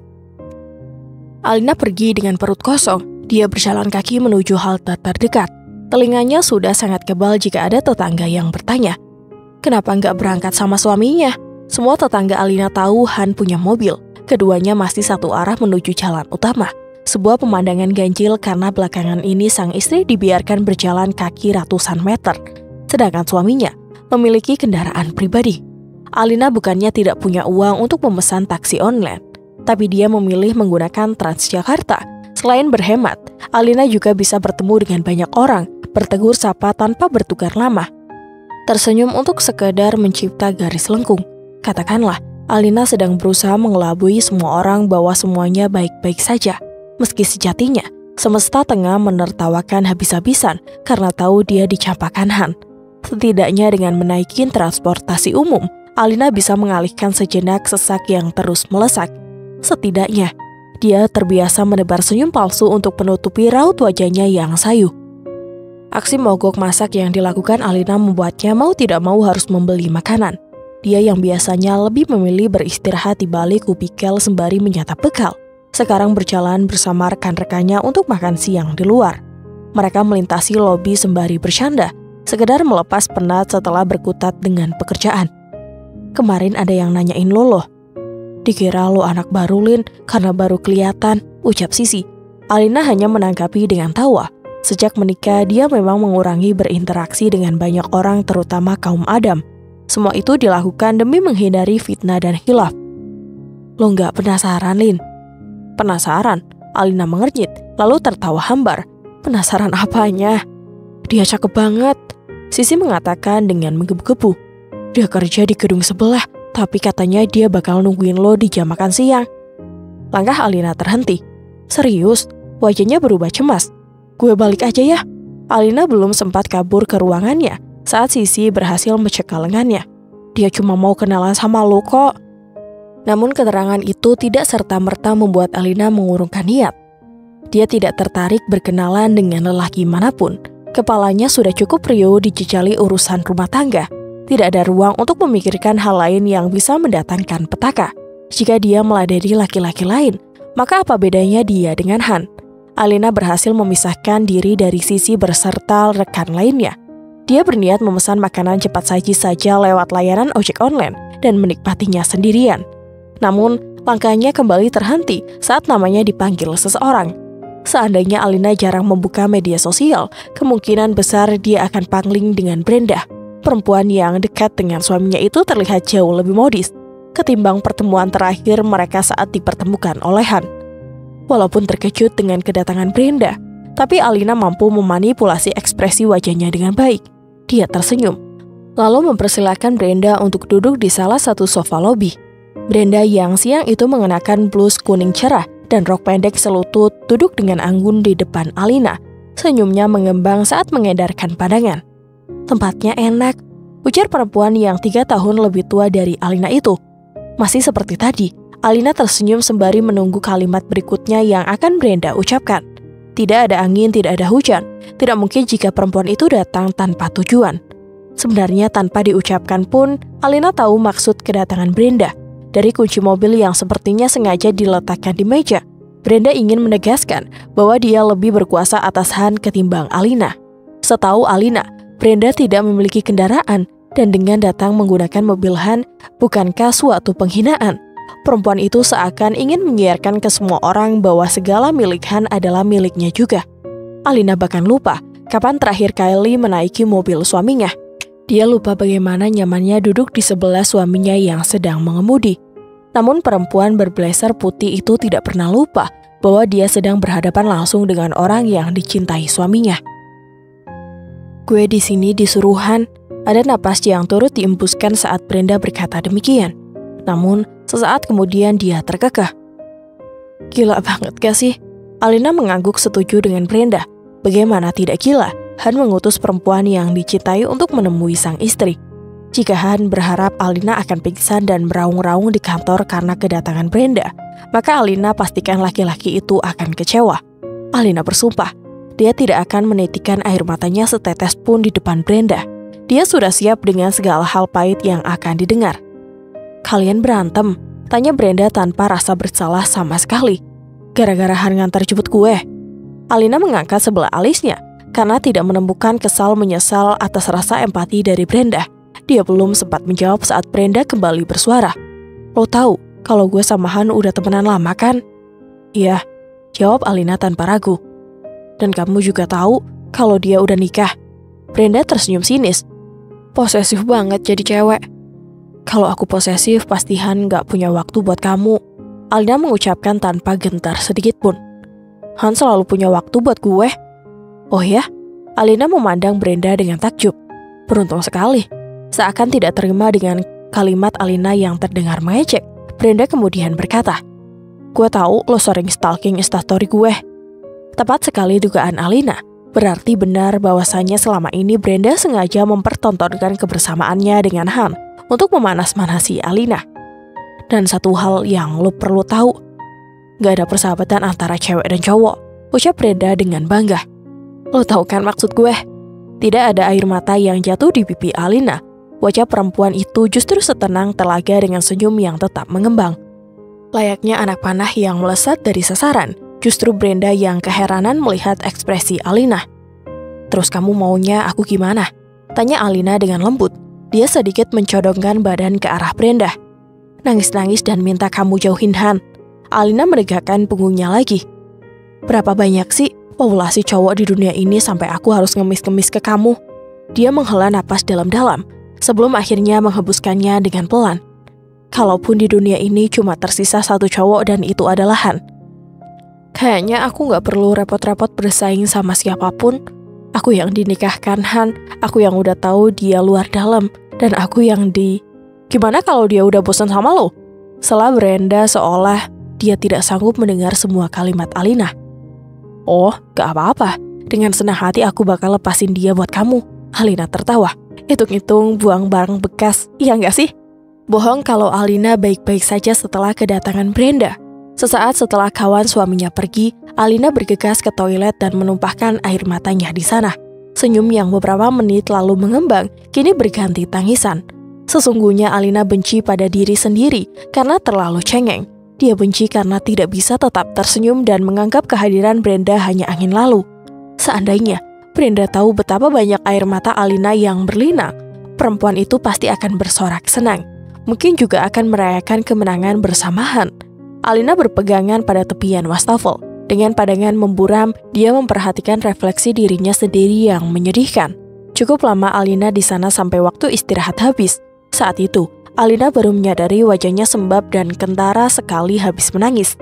Alina pergi dengan perut kosong. Dia berjalan kaki menuju halte terdekat. Telinganya sudah sangat kebal jika ada tetangga yang bertanya, "Kenapa nggak berangkat sama suaminya?" Semua tetangga Alina tahu Han punya mobil. Keduanya masih satu arah menuju jalan utama. Sebuah pemandangan ganjil karena belakangan ini sang istri dibiarkan berjalan kaki ratusan meter, sedangkan suaminya memiliki kendaraan pribadi. Alina bukannya tidak punya uang untuk memesan taksi online, tapi dia memilih menggunakan Transjakarta. Selain berhemat, Alina juga bisa bertemu dengan banyak orang, bertegur sapa tanpa bertukar lama. Tersenyum untuk sekedar mencipta garis lengkung. Katakanlah, Alina sedang berusaha mengelabui semua orang bahwa semuanya baik-baik saja. Meski sejatinya, semesta tengah menertawakan habis-habisan karena tahu dia dicampakkan Han. Setidaknya dengan menaiki transportasi umum, Alina bisa mengalihkan sejenak sesak yang terus melesak. Setidaknya, dia terbiasa menebar senyum palsu untuk menutupi raut wajahnya yang sayu. Aksi mogok masak yang dilakukan Alina membuatnya mau tidak mau harus membeli makanan. Dia yang biasanya lebih memilih beristirahat di balik kubikel sembari menyantap bekal, sekarang berjalan bersama rekan-rekannya untuk makan siang di luar. Mereka melintasi lobi sembari bercanda, sekedar melepas penat setelah berkutat dengan pekerjaan. "Kemarin ada yang nanyain lo loh. Dikira lo anak baru, Lin, karena baru kelihatan," ucap Sisi. Alina hanya menanggapi dengan tawa. Sejak menikah, dia memang mengurangi berinteraksi dengan banyak orang, terutama kaum Adam. Semua itu dilakukan demi menghindari fitnah dan khilaf. "Lo nggak penasaran, Lin?" "Penasaran?" Alina mengernyit, lalu tertawa hambar. "Penasaran apanya? Dia cakep banget," Sisi mengatakan dengan menggebu-gebu. "Dia kerja di gedung sebelah, tapi katanya dia bakal nungguin lo di jam makan siang." Langkah Alina terhenti. "Serius?" Wajahnya berubah cemas. "Gue balik aja ya." Alina belum sempat kabur ke ruangannya saat Sisi berhasil mencekal lengannya. "Dia cuma mau kenalan sama lo kok." Namun keterangan itu tidak serta-merta membuat Alina mengurungkan niat. Dia tidak tertarik berkenalan dengan lelaki manapun. Kepalanya sudah cukup riuh dijejali urusan rumah tangga. Tidak ada ruang untuk memikirkan hal lain yang bisa mendatangkan petaka. Jika dia meladeni laki-laki lain, maka apa bedanya dia dengan Han? Alina berhasil memisahkan diri dari Sisi berserta rekan lainnya. Dia berniat memesan makanan cepat saji saja lewat layanan ojek online dan menikmatinya sendirian. Namun, langkahnya kembali terhenti saat namanya dipanggil seseorang. Seandainya Alina jarang membuka media sosial, kemungkinan besar dia akan pangling dengan Brenda. Perempuan yang dekat dengan suaminya itu terlihat jauh lebih modis ketimbang pertemuan terakhir mereka saat dipertemukan oleh Han. Walaupun terkejut dengan kedatangan Brenda, tapi Alina mampu memanipulasi ekspresi wajahnya dengan baik. Dia tersenyum, lalu mempersilahkan Brenda untuk duduk di salah satu sofa lobi. Brenda yang siang itu mengenakan blus kuning cerah dan rok pendek selutut duduk dengan anggun di depan Alina. Senyumnya mengembang saat mengedarkan pandangan. Tempatnya enak, ujar perempuan yang 3 tahun lebih tua dari Alina itu. Masih seperti tadi, Alina tersenyum sembari menunggu kalimat berikutnya yang akan Brenda ucapkan. Tidak ada angin, tidak ada hujan. Tidak mungkin jika perempuan itu datang tanpa tujuan. Sebenarnya tanpa diucapkan pun, Alina tahu maksud kedatangan Brenda. Dari kunci mobil yang sepertinya sengaja diletakkan di meja, Brenda ingin menegaskan bahwa dia lebih berkuasa atas Han ketimbang Alina. Setahu Alina, Brenda tidak memiliki kendaraan dan dengan datang menggunakan mobil Han bukankah suatu penghinaan? Perempuan itu seakan ingin menyiarkan ke semua orang bahwa segala milik Han adalah miliknya juga. Alina bahkan lupa kapan terakhir Kylie menaiki mobil suaminya. Dia lupa bagaimana nyamannya duduk di sebelah suaminya yang sedang mengemudi. Namun perempuan berblazer putih itu tidak pernah lupa bahwa dia sedang berhadapan langsung dengan orang yang dicintai suaminya. Gue di sini disuruh Han. Ada napas yang turut diembuskan saat Brenda berkata demikian. Namun, sesaat kemudian dia terkekeh. Gila banget gak sih? Alina mengangguk setuju dengan Brenda. Bagaimana tidak gila? Han mengutus perempuan yang dicintai untuk menemui sang istri. Jika Han berharap Alina akan pingsan dan meraung-raung di kantor karena kedatangan Brenda, maka Alina pastikan laki-laki itu akan kecewa. Alina bersumpah, dia tidak akan menitikan air matanya setetes pun di depan Brenda. Dia sudah siap dengan segala hal pahit yang akan didengar. Kalian berantem? Tanya Brenda tanpa rasa bersalah sama sekali. Gara-gara Han ngantar jemput gue. Alina mengangkat sebelah alisnya karena tidak menemukan kesal menyesal atas rasa empati dari Brenda. Dia belum sempat menjawab saat Brenda kembali bersuara. Lo tahu kalau gue sama Han udah temenan lama kan? Iya, jawab Alina tanpa ragu. Dan kamu juga tahu kalau dia udah nikah. Brenda tersenyum sinis. Posesif banget jadi cewek. Kalau aku posesif, pasti Han gak punya waktu buat kamu. Alina mengucapkan tanpa gentar sedikit pun. Han selalu punya waktu buat gue. Oh ya? Alina memandang Brenda dengan takjub. Beruntung sekali. Seakan tidak terima dengan kalimat Alina yang terdengar mengejek, Brenda kemudian berkata, gue tahu lo sering stalking instastory gue. Tepat sekali dugaan Alina. Berarti benar bahwasannya selama ini Brenda sengaja mempertontonkan kebersamaannya dengan Han untuk memanas-manasi Alina. Dan satu hal yang lo perlu tahu, gak ada persahabatan antara cewek dan cowok, ucap Brenda dengan bangga. Lo tahu kan maksud gue? Tidak ada air mata yang jatuh di pipi Alina. Wajah perempuan itu justru setenang telaga dengan senyum yang tetap mengembang. Layaknya anak panah yang melesat dari sasaran, justru Brenda yang keheranan melihat ekspresi Alina. Terus kamu maunya aku gimana? Tanya Alina dengan lembut. Dia sedikit mencodongkan badan ke arah Brenda. Nangis-nangis dan minta kamu jauhin Han. Alina menegakkan punggungnya lagi. Berapa banyak sih populasi cowok di dunia ini sampai aku harus ngemis-ngemis ke kamu? Dia menghela napas dalam-dalam sebelum akhirnya menghembuskannya dengan pelan. Kalaupun di dunia ini cuma tersisa satu cowok dan itu adalah Han. Kayaknya aku gak perlu repot-repot bersaing sama siapapun. Aku yang dinikahkan Han, aku yang udah tahu dia luar dalam, dan aku yang Gimana kalau dia udah bosan sama lo? Sela Brenda seolah dia tidak sanggup mendengar semua kalimat Alina. Oh, gak apa-apa. Dengan senang hati aku bakal lepasin dia buat kamu. Alina tertawa. Hitung-hitung buang barang bekas, iya gak sih? Bohong kalau Alina baik-baik saja setelah kedatangan Brenda. Sesaat setelah kawan suaminya pergi, Alina bergegas ke toilet dan menumpahkan air matanya di sana. Senyum yang beberapa menit lalu mengembang, kini berganti tangisan. Sesungguhnya Alina benci pada diri sendiri karena terlalu cengeng. Dia benci karena tidak bisa tetap tersenyum dan menganggap kehadiran Brenda hanya angin lalu. Seandainya Brenda tahu betapa banyak air mata Alina yang berlinang, perempuan itu pasti akan bersorak senang. Mungkin juga akan merayakan kemenangan bersamaan. Alina berpegangan pada tepian wastafel. Dengan pandangan memburam, dia memperhatikan refleksi dirinya sendiri yang menyedihkan. Cukup lama Alina di sana sampai waktu istirahat habis. Saat itu, Alina baru menyadari wajahnya sembab dan kentara sekali habis menangis.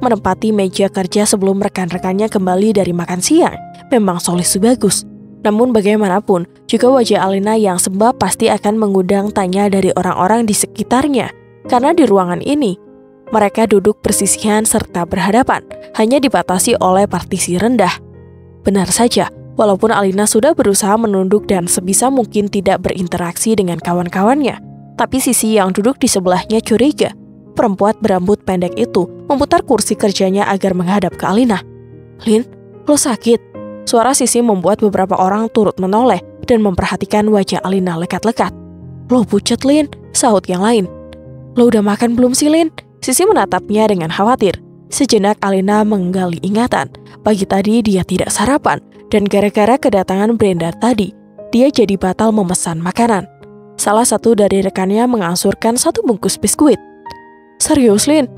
Menempati meja kerja sebelum rekan-rekannya kembali dari makan siang memang solusi bagus. Namun bagaimanapun, juga wajah Alina yang sembab pasti akan mengundang tanya dari orang-orang di sekitarnya. Karena di ruangan ini, mereka duduk bersisihan serta berhadapan, hanya dibatasi oleh partisi rendah. Benar saja, walaupun Alina sudah berusaha menunduk dan sebisa mungkin tidak berinteraksi dengan kawan-kawannya, tapi Sisi yang duduk di sebelahnya curiga. Perempuan berambut pendek itu memutar kursi kerjanya agar menghadap ke Alina. "Lin, lo sakit?" Suara Sisi membuat beberapa orang turut menoleh dan memperhatikan wajah Alina lekat-lekat. "Lo pucat, Lin," sahut yang lain. "Lo udah makan belum sih, Lin?" Sisi menatapnya dengan khawatir. Sejenak Alina menggali ingatan. Pagi tadi dia tidak sarapan, dan gara-gara kedatangan Brenda tadi, dia jadi batal memesan makanan. Salah satu dari rekannya mengansurkan 1 bungkus biskuit. "Serius, Lin?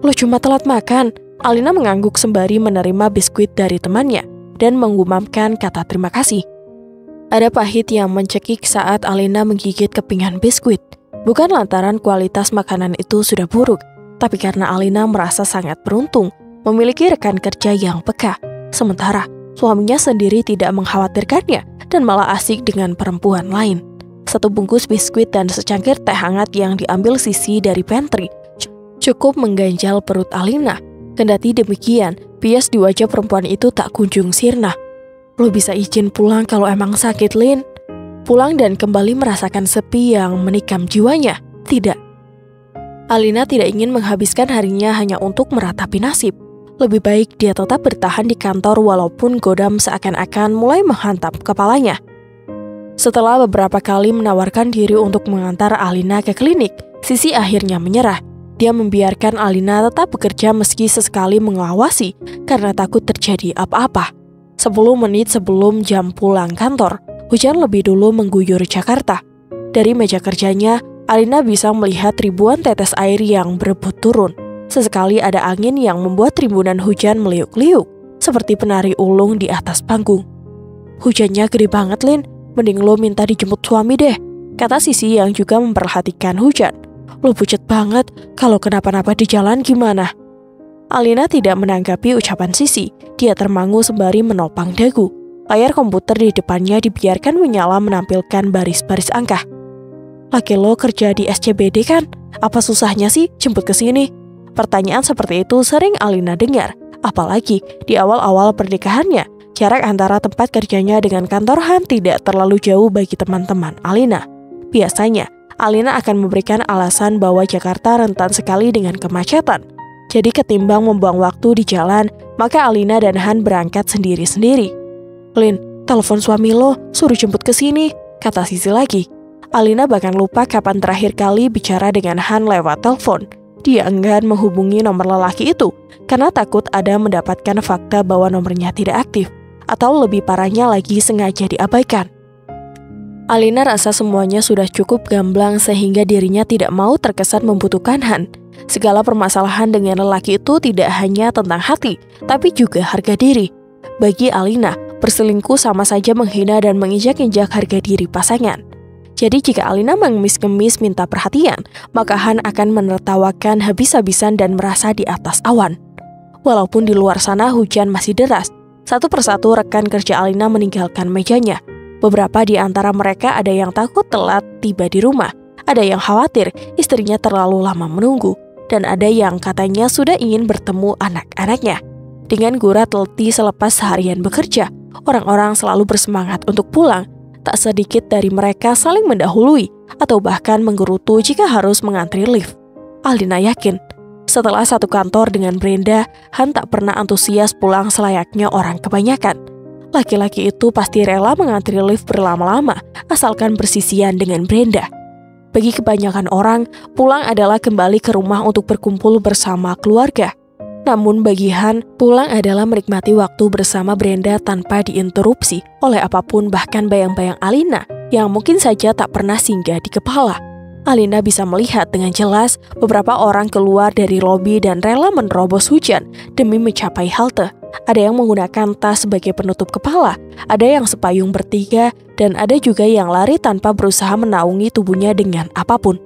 Lo cuma telat makan?" Alina mengangguk sembari menerima biskuit dari temannya dan menggumamkan kata terima kasih. Ada pahit yang mencekik saat Alina menggigit kepingan biskuit. Bukan lantaran kualitas makanan itu sudah buruk, tapi karena Alina merasa sangat beruntung memiliki rekan kerja yang peka. Sementara suaminya sendiri tidak mengkhawatirkannya dan malah asik dengan perempuan lain. 1 bungkus biskuit dan secangkir teh hangat yang diambil Sisi dari pantry cukup mengganjal perut Alina. Kendati demikian, bias di wajah perempuan itu tak kunjung sirna. "Lo bisa izin pulang kalau emang sakit, Lin? Pulang dan kembali merasakan sepi yang menikam jiwanya?" Tidak. Alina tidak ingin menghabiskan harinya hanya untuk meratapi nasib. Lebih baik dia tetap bertahan di kantor walaupun godam seakan-akan mulai menghantam kepalanya. Setelah beberapa kali menawarkan diri untuk mengantar Alina ke klinik, Sisi akhirnya menyerah. Dia membiarkan Alina tetap bekerja meski sesekali mengawasi karena takut terjadi apa-apa. 10 menit sebelum jam pulang kantor, hujan lebih dulu mengguyur Jakarta. Dari meja kerjanya, Alina bisa melihat ribuan tetes air yang berebut turun. Sesekali ada angin yang membuat rimbunan hujan meliuk-liuk, seperti penari ulung di atas panggung. "Hujannya gede banget, Lin. Mending lo minta dijemput suami deh," kata Sisi yang juga memperhatikan hujan. "Lo pucat banget, kalau kenapa-napa di jalan gimana?" Alina tidak menanggapi ucapan Sisi. Dia termangu sembari menopang dagu. Layar komputer di depannya dibiarkan menyala menampilkan baris-baris angka. "Laki lo kerja di SCBD kan? Apa susahnya sih jemput ke sini?" Pertanyaan seperti itu sering Alina dengar, apalagi di awal-awal pernikahannya. Jarak antara tempat kerjanya dengan kantor Han tidak terlalu jauh bagi teman-teman Alina. Biasanya, Alina akan memberikan alasan bahwa Jakarta rentan sekali dengan kemacetan. Jadi ketimbang membuang waktu di jalan, maka Alina dan Han berangkat sendiri-sendiri. "Lin, telepon suami lo, suruh jemput ke sini," kata Sisi lagi. Alina bahkan lupa kapan terakhir kali bicara dengan Han lewat telepon. Dia enggan menghubungi nomor lelaki itu karena takut ada mendapatkan fakta bahwa nomornya tidak aktif, atau lebih parahnya lagi sengaja diabaikan. Alina rasa semuanya sudah cukup gamblang sehingga dirinya tidak mau terkesan membutuhkan Han. Segala permasalahan dengan lelaki itu tidak hanya tentang hati, tapi juga harga diri. Bagi Alina, berselingkuh sama saja menghina dan menginjak-injak harga diri pasangan. Jadi jika Alina mengemis-ngemis minta perhatian, maka Han akan menertawakan habis-habisan dan merasa di atas awan. Walaupun di luar sana hujan masih deras, satu persatu rekan kerja Alina meninggalkan mejanya. Beberapa di antara mereka ada yang takut telat tiba di rumah, ada yang khawatir istrinya terlalu lama menunggu, dan ada yang katanya sudah ingin bertemu anak-anaknya. Dengan gurat letih selepas seharian bekerja, orang-orang selalu bersemangat untuk pulang. Tak sedikit dari mereka saling mendahului atau bahkan menggerutu jika harus mengantri lift. Alina yakin, setelah satu kantor dengan Brenda, Han tak pernah antusias pulang selayaknya orang kebanyakan. Laki-laki itu pasti rela mengantri lift berlama-lama, asalkan bersisian dengan Brenda. Bagi kebanyakan orang, pulang adalah kembali ke rumah untuk berkumpul bersama keluarga. Namun bagi Han, pulang adalah menikmati waktu bersama Brenda tanpa diinterupsi oleh apapun, bahkan bayang-bayang Alina yang mungkin saja tak pernah singgah di kepala. Alina bisa melihat dengan jelas beberapa orang keluar dari lobi dan rela menerobos hujan demi mencapai halte. Ada yang menggunakan tas sebagai penutup kepala, ada yang sepayung bertiga, dan ada juga yang lari tanpa berusaha menaungi tubuhnya dengan apapun.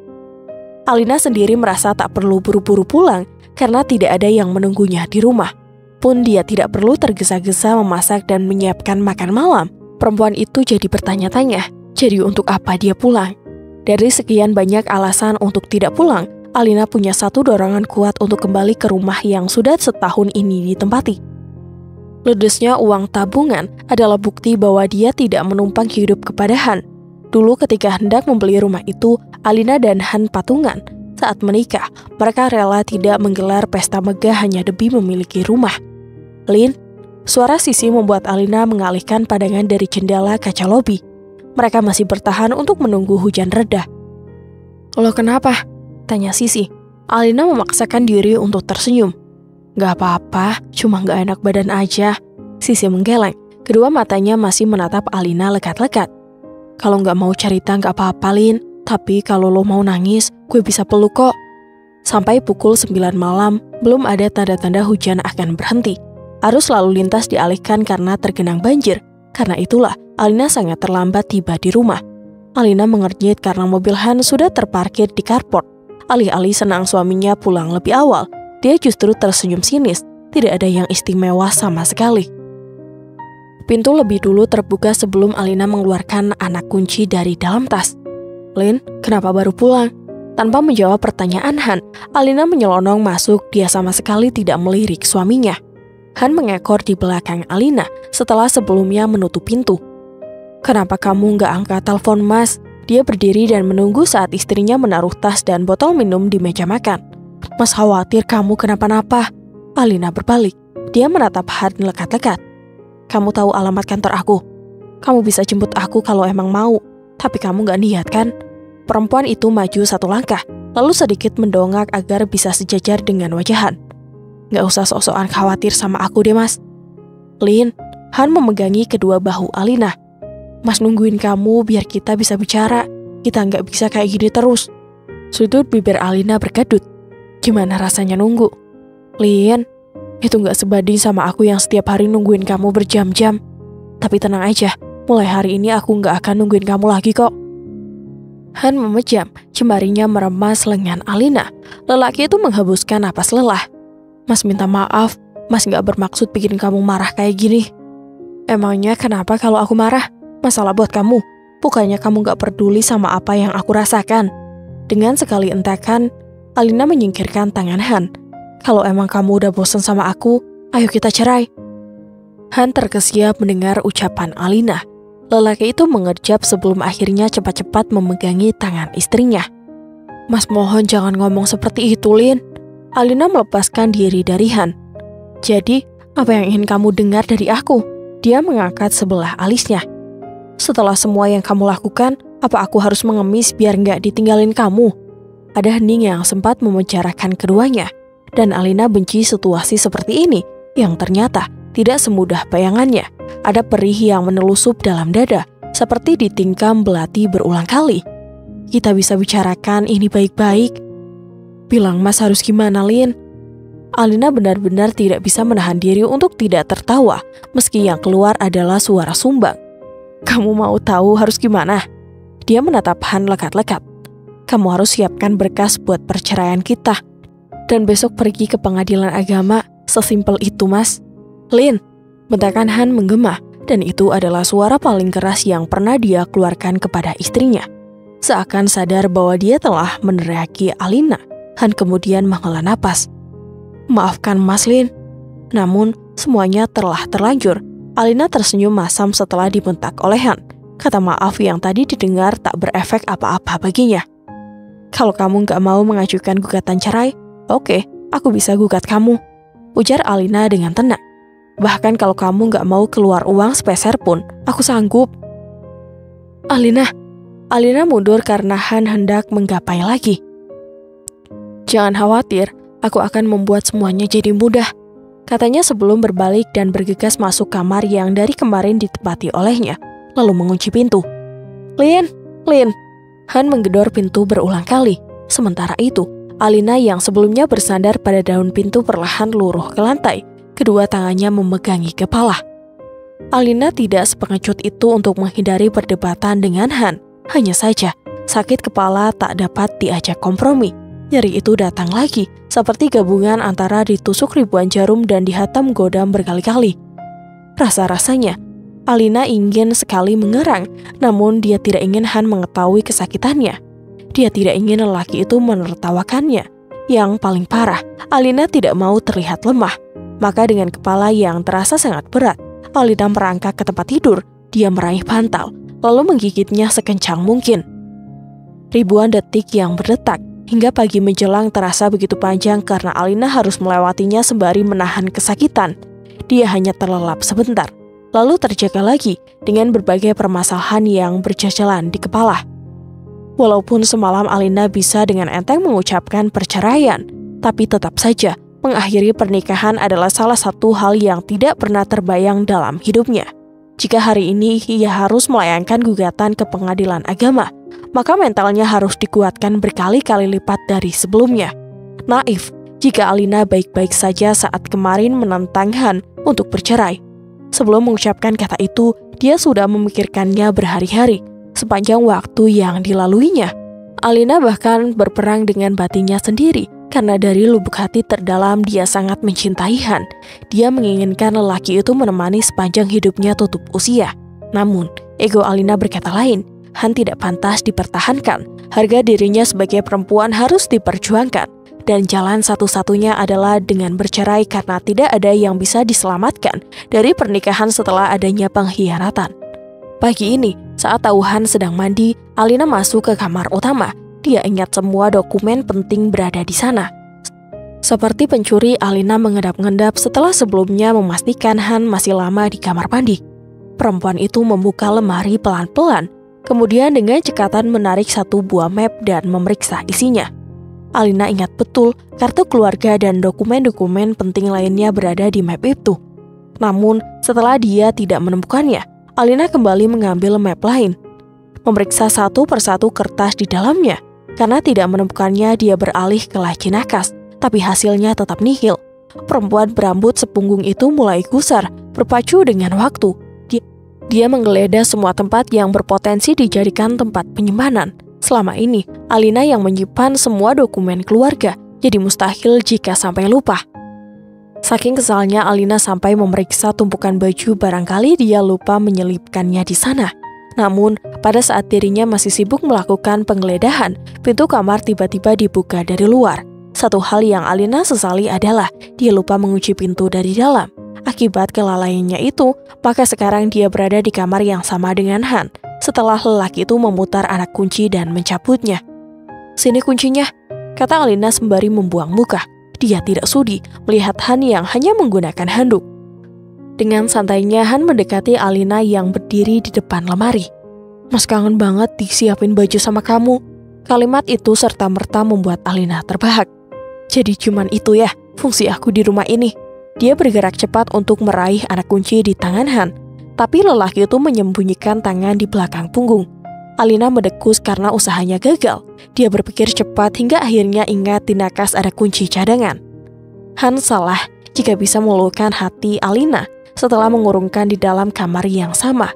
Alina sendiri merasa tak perlu buru-buru pulang karena tidak ada yang menunggunya di rumah. Pun dia tidak perlu tergesa-gesa memasak dan menyiapkan makan malam. Perempuan itu jadi bertanya-tanya, jadi untuk apa dia pulang? Dari sekian banyak alasan untuk tidak pulang, Alina punya satu dorongan kuat untuk kembali ke rumah yang sudah setahun ini ditempati. Ludesnya uang tabungan adalah bukti bahwa dia tidak menumpang hidup kepada Han. Dulu ketika hendak membeli rumah itu, Alina dan Han patungan. Saat menikah, mereka rela tidak menggelar pesta megah hanya demi memiliki rumah. Lin, suara Sisi membuat Alina mengalihkan pandangan dari jendela kaca lobi. Mereka masih bertahan untuk menunggu hujan reda. "Lo kenapa?" tanya Sisi. Alina memaksakan diri untuk tersenyum. "Gak apa-apa, cuma gak enak badan aja." Sisi menggeleng, kedua matanya masih menatap Alina lekat-lekat. "Kalau gak mau cerita gak apa-apa, Lin. Tapi kalau lo mau nangis, gue bisa peluk kok." Sampai pukul 9 malam, belum ada tanda-tanda hujan akan berhenti. Arus lalu lintas dialihkan karena tergenang banjir. Karena itulah, Alina sangat terlambat tiba di rumah. Alina mengernyit karena mobil Han sudah terparkir di carport. Alih-alih senang suaminya pulang lebih awal, dia justru tersenyum sinis. Tidak ada yang istimewa sama sekali. Pintu lebih dulu terbuka sebelum Alina mengeluarkan anak kunci dari dalam tas. "Lin, kenapa baru pulang?" Tanpa menjawab pertanyaan Han, Alina menyelonong masuk. Dia sama sekali tidak melirik suaminya. Han mengekor di belakang Alina setelah sebelumnya menutup pintu. "Kenapa kamu nggak angkat telepon, Mas?" Dia berdiri dan menunggu saat istrinya menaruh tas dan botol minum di meja makan. "Mas khawatir kamu kenapa-napa." Alina berbalik. Dia menatap Han lekat-lekat. "Kamu tahu alamat kantor aku. Kamu bisa jemput aku kalau emang mau. Tapi kamu gak niat kan?" Perempuan itu maju satu langkah, lalu sedikit mendongak agar bisa sejajar dengan wajah Han. "Gak usah sok-sokan khawatir sama aku deh, Mas." "Lin," Han memegangi kedua bahu Alina. "Mas nungguin kamu biar kita bisa bicara. Kita gak bisa kayak gini terus." Sudut bibir Alina berkedut. "Gimana rasanya nunggu?" "Lin, itu gak sebanding sama aku yang setiap hari nungguin kamu berjam-jam. Tapi tenang aja, mulai hari ini aku gak akan nungguin kamu lagi kok." Han memejam, jemarinya meremas lengan Alina. Lelaki itu menghembuskan napas lelah. "Mas minta maaf, Mas gak bermaksud bikin kamu marah kayak gini." "Emangnya kenapa kalau aku marah? Masalah buat kamu. Bukannya kamu gak peduli sama apa yang aku rasakan." Dengan sekali entakan, Alina menyingkirkan tangan Han. "Kalau emang kamu udah bosan sama aku, ayo kita cerai." Han terkesiap mendengar ucapan Alina. Lelaki itu mengerjap sebelum akhirnya cepat-cepat memegangi tangan istrinya. "Mas mohon jangan ngomong seperti itu, Lin." Alina melepaskan diri dari Han. "Jadi, apa yang ingin kamu dengar dari aku?" Dia mengangkat sebelah alisnya. "Setelah semua yang kamu lakukan, apa aku harus mengemis biar nggak ditinggalin kamu?" Ada hening yang sempat memenjarakan keduanya. Dan Alina benci situasi seperti ini, yang ternyata tidak semudah bayangannya. Ada perih yang menelusup dalam dada, seperti ditingkam belati berulang kali. "Kita bisa bicarakan ini baik-baik." "Bilang Mas harus gimana, Lin?" Alina benar-benar tidak bisa menahan diri untuk tidak tertawa, meski yang keluar adalah suara sumbang. "Kamu mau tahu harus gimana?" Dia menatap Han lekat-lekat. "Kamu harus siapkan berkas buat perceraian kita. Dan besok pergi ke pengadilan agama, sesimpel itu, Mas." "Lin!" Bentakan Han menggema, dan itu adalah suara paling keras yang pernah dia keluarkan kepada istrinya. Seakan sadar bahwa dia telah meneriaki Alina, Han kemudian menghela napas. "Maafkan Mas, Lin." Namun, semuanya telah terlanjur. Alina tersenyum masam setelah dibentak oleh Han. Kata maaf yang tadi didengar tak berefek apa-apa baginya. "Kalau kamu gak mau mengajukan gugatan cerai, oke, aku bisa gugat kamu," ujar Alina dengan tenang. "Bahkan kalau kamu gak mau keluar uang sepeser pun, aku sanggup." "Alina," Alina mundur karena Han hendak menggapai lagi. "Jangan khawatir, aku akan membuat semuanya jadi mudah," katanya sebelum berbalik dan bergegas masuk kamar yang dari kemarin ditempati olehnya, lalu mengunci pintu. Lin! Han menggedor pintu berulang kali. Sementara itu, Alina yang sebelumnya bersandar pada daun pintu perlahan luruh ke lantai, kedua tangannya memegangi kepala. Alina tidak sepengecut itu untuk menghindari perdebatan dengan Han. Hanya saja, sakit kepala tak dapat diajak kompromi. Nyeri itu datang lagi, seperti gabungan antara ditusuk ribuan jarum dan dihatam godam berkali-kali. Rasa-rasanya, Alina ingin sekali mengerang, namun dia tidak ingin Han mengetahui kesakitannya. Dia tidak ingin lelaki itu menertawakannya. Yang paling parah, Alina tidak mau terlihat lemah. Maka dengan kepala yang terasa sangat berat, Alina merangkak ke tempat tidur. Dia meraih bantal, lalu menggigitnya sekencang mungkin. Ribuan detik yang berdetak, hingga pagi menjelang terasa begitu panjang karena Alina harus melewatinya sembari menahan kesakitan. Dia hanya terlelap sebentar, lalu terjaga lagi dengan berbagai permasalahan yang berjajalan di kepala. Walaupun semalam Alina bisa dengan enteng mengucapkan perceraian, tapi tetap saja mengakhiri pernikahan adalah salah satu hal yang tidak pernah terbayang dalam hidupnya. Jika hari ini ia harus melayangkan gugatan ke pengadilan agama, maka mentalnya harus dikuatkan berkali-kali lipat dari sebelumnya. Naif jika Alina baik-baik saja saat kemarin menentang Han untuk bercerai. Sebelum mengucapkan kata itu, dia sudah memikirkannya berhari-hari, sepanjang waktu yang dilaluinya. Alina bahkan berperang dengan batinnya sendiri, karena dari lubuk hati terdalam dia sangat mencintai Han. Dia menginginkan lelaki itu menemani sepanjang hidupnya tutup usia. Namun, ego Alina berkata lain. Han tidak pantas dipertahankan. Harga dirinya sebagai perempuan harus diperjuangkan. Dan jalan satu-satunya adalah dengan bercerai karena tidak ada yang bisa diselamatkan dari pernikahan setelah adanya pengkhianatan. Pagi ini, saat tahu Han sedang mandi, Alina masuk ke kamar utama. Dia ingat semua dokumen penting berada di sana. Seperti pencuri, Alina mengendap-endap setelah sebelumnya memastikan Han masih lama di kamar mandi. Perempuan itu membuka lemari pelan-pelan, kemudian dengan cekatan menarik satu buah map dan memeriksa isinya. Alina ingat betul kartu keluarga dan dokumen-dokumen penting lainnya berada di map itu. Namun, setelah dia tidak menemukannya, Alina kembali mengambil map lain. Memeriksa satu persatu kertas di dalamnya. Karena tidak menemukannya, dia beralih ke laci nakas, tapi hasilnya tetap nihil. Perempuan berambut sepunggung itu mulai gusar, berpacu dengan waktu. Dia menggeledah semua tempat yang berpotensi dijadikan tempat penyimpanan. Selama ini, Alina yang menyimpan semua dokumen keluarga, jadi mustahil jika sampai lupa. Saking kesalnya, Alina sampai memeriksa tumpukan baju, barangkali dia lupa menyelipkannya di sana. Namun, pada saat dirinya masih sibuk melakukan penggeledahan, pintu kamar tiba-tiba dibuka dari luar. Satu hal yang Alina sesali adalah dia lupa mengunci pintu dari dalam. Akibat kelalaiannya itu, maka sekarang dia berada di kamar yang sama dengan Han. Setelah lelaki itu memutar anak kunci dan mencabutnya. "Sini kuncinya," kata Alina sembari membuang muka. Dia tidak sudi melihat Han yang hanya menggunakan handuk. Dengan santainya Han mendekati Alina yang berdiri di depan lemari. "Mas kangen banget disiapin baju sama kamu." Kalimat itu serta-merta membuat Alina terbahak. "Jadi cuman itu ya fungsi aku di rumah ini." Dia bergerak cepat untuk meraih anak kunci di tangan Han, tapi lelaki itu menyembunyikan tangan di belakang punggung. Alina mendekus karena usahanya gagal. Dia berpikir cepat hingga akhirnya ingat di nakas ada kunci cadangan. Han salah jika bisa meluluhkan hati Alina setelah mengurungkan di dalam kamar yang sama.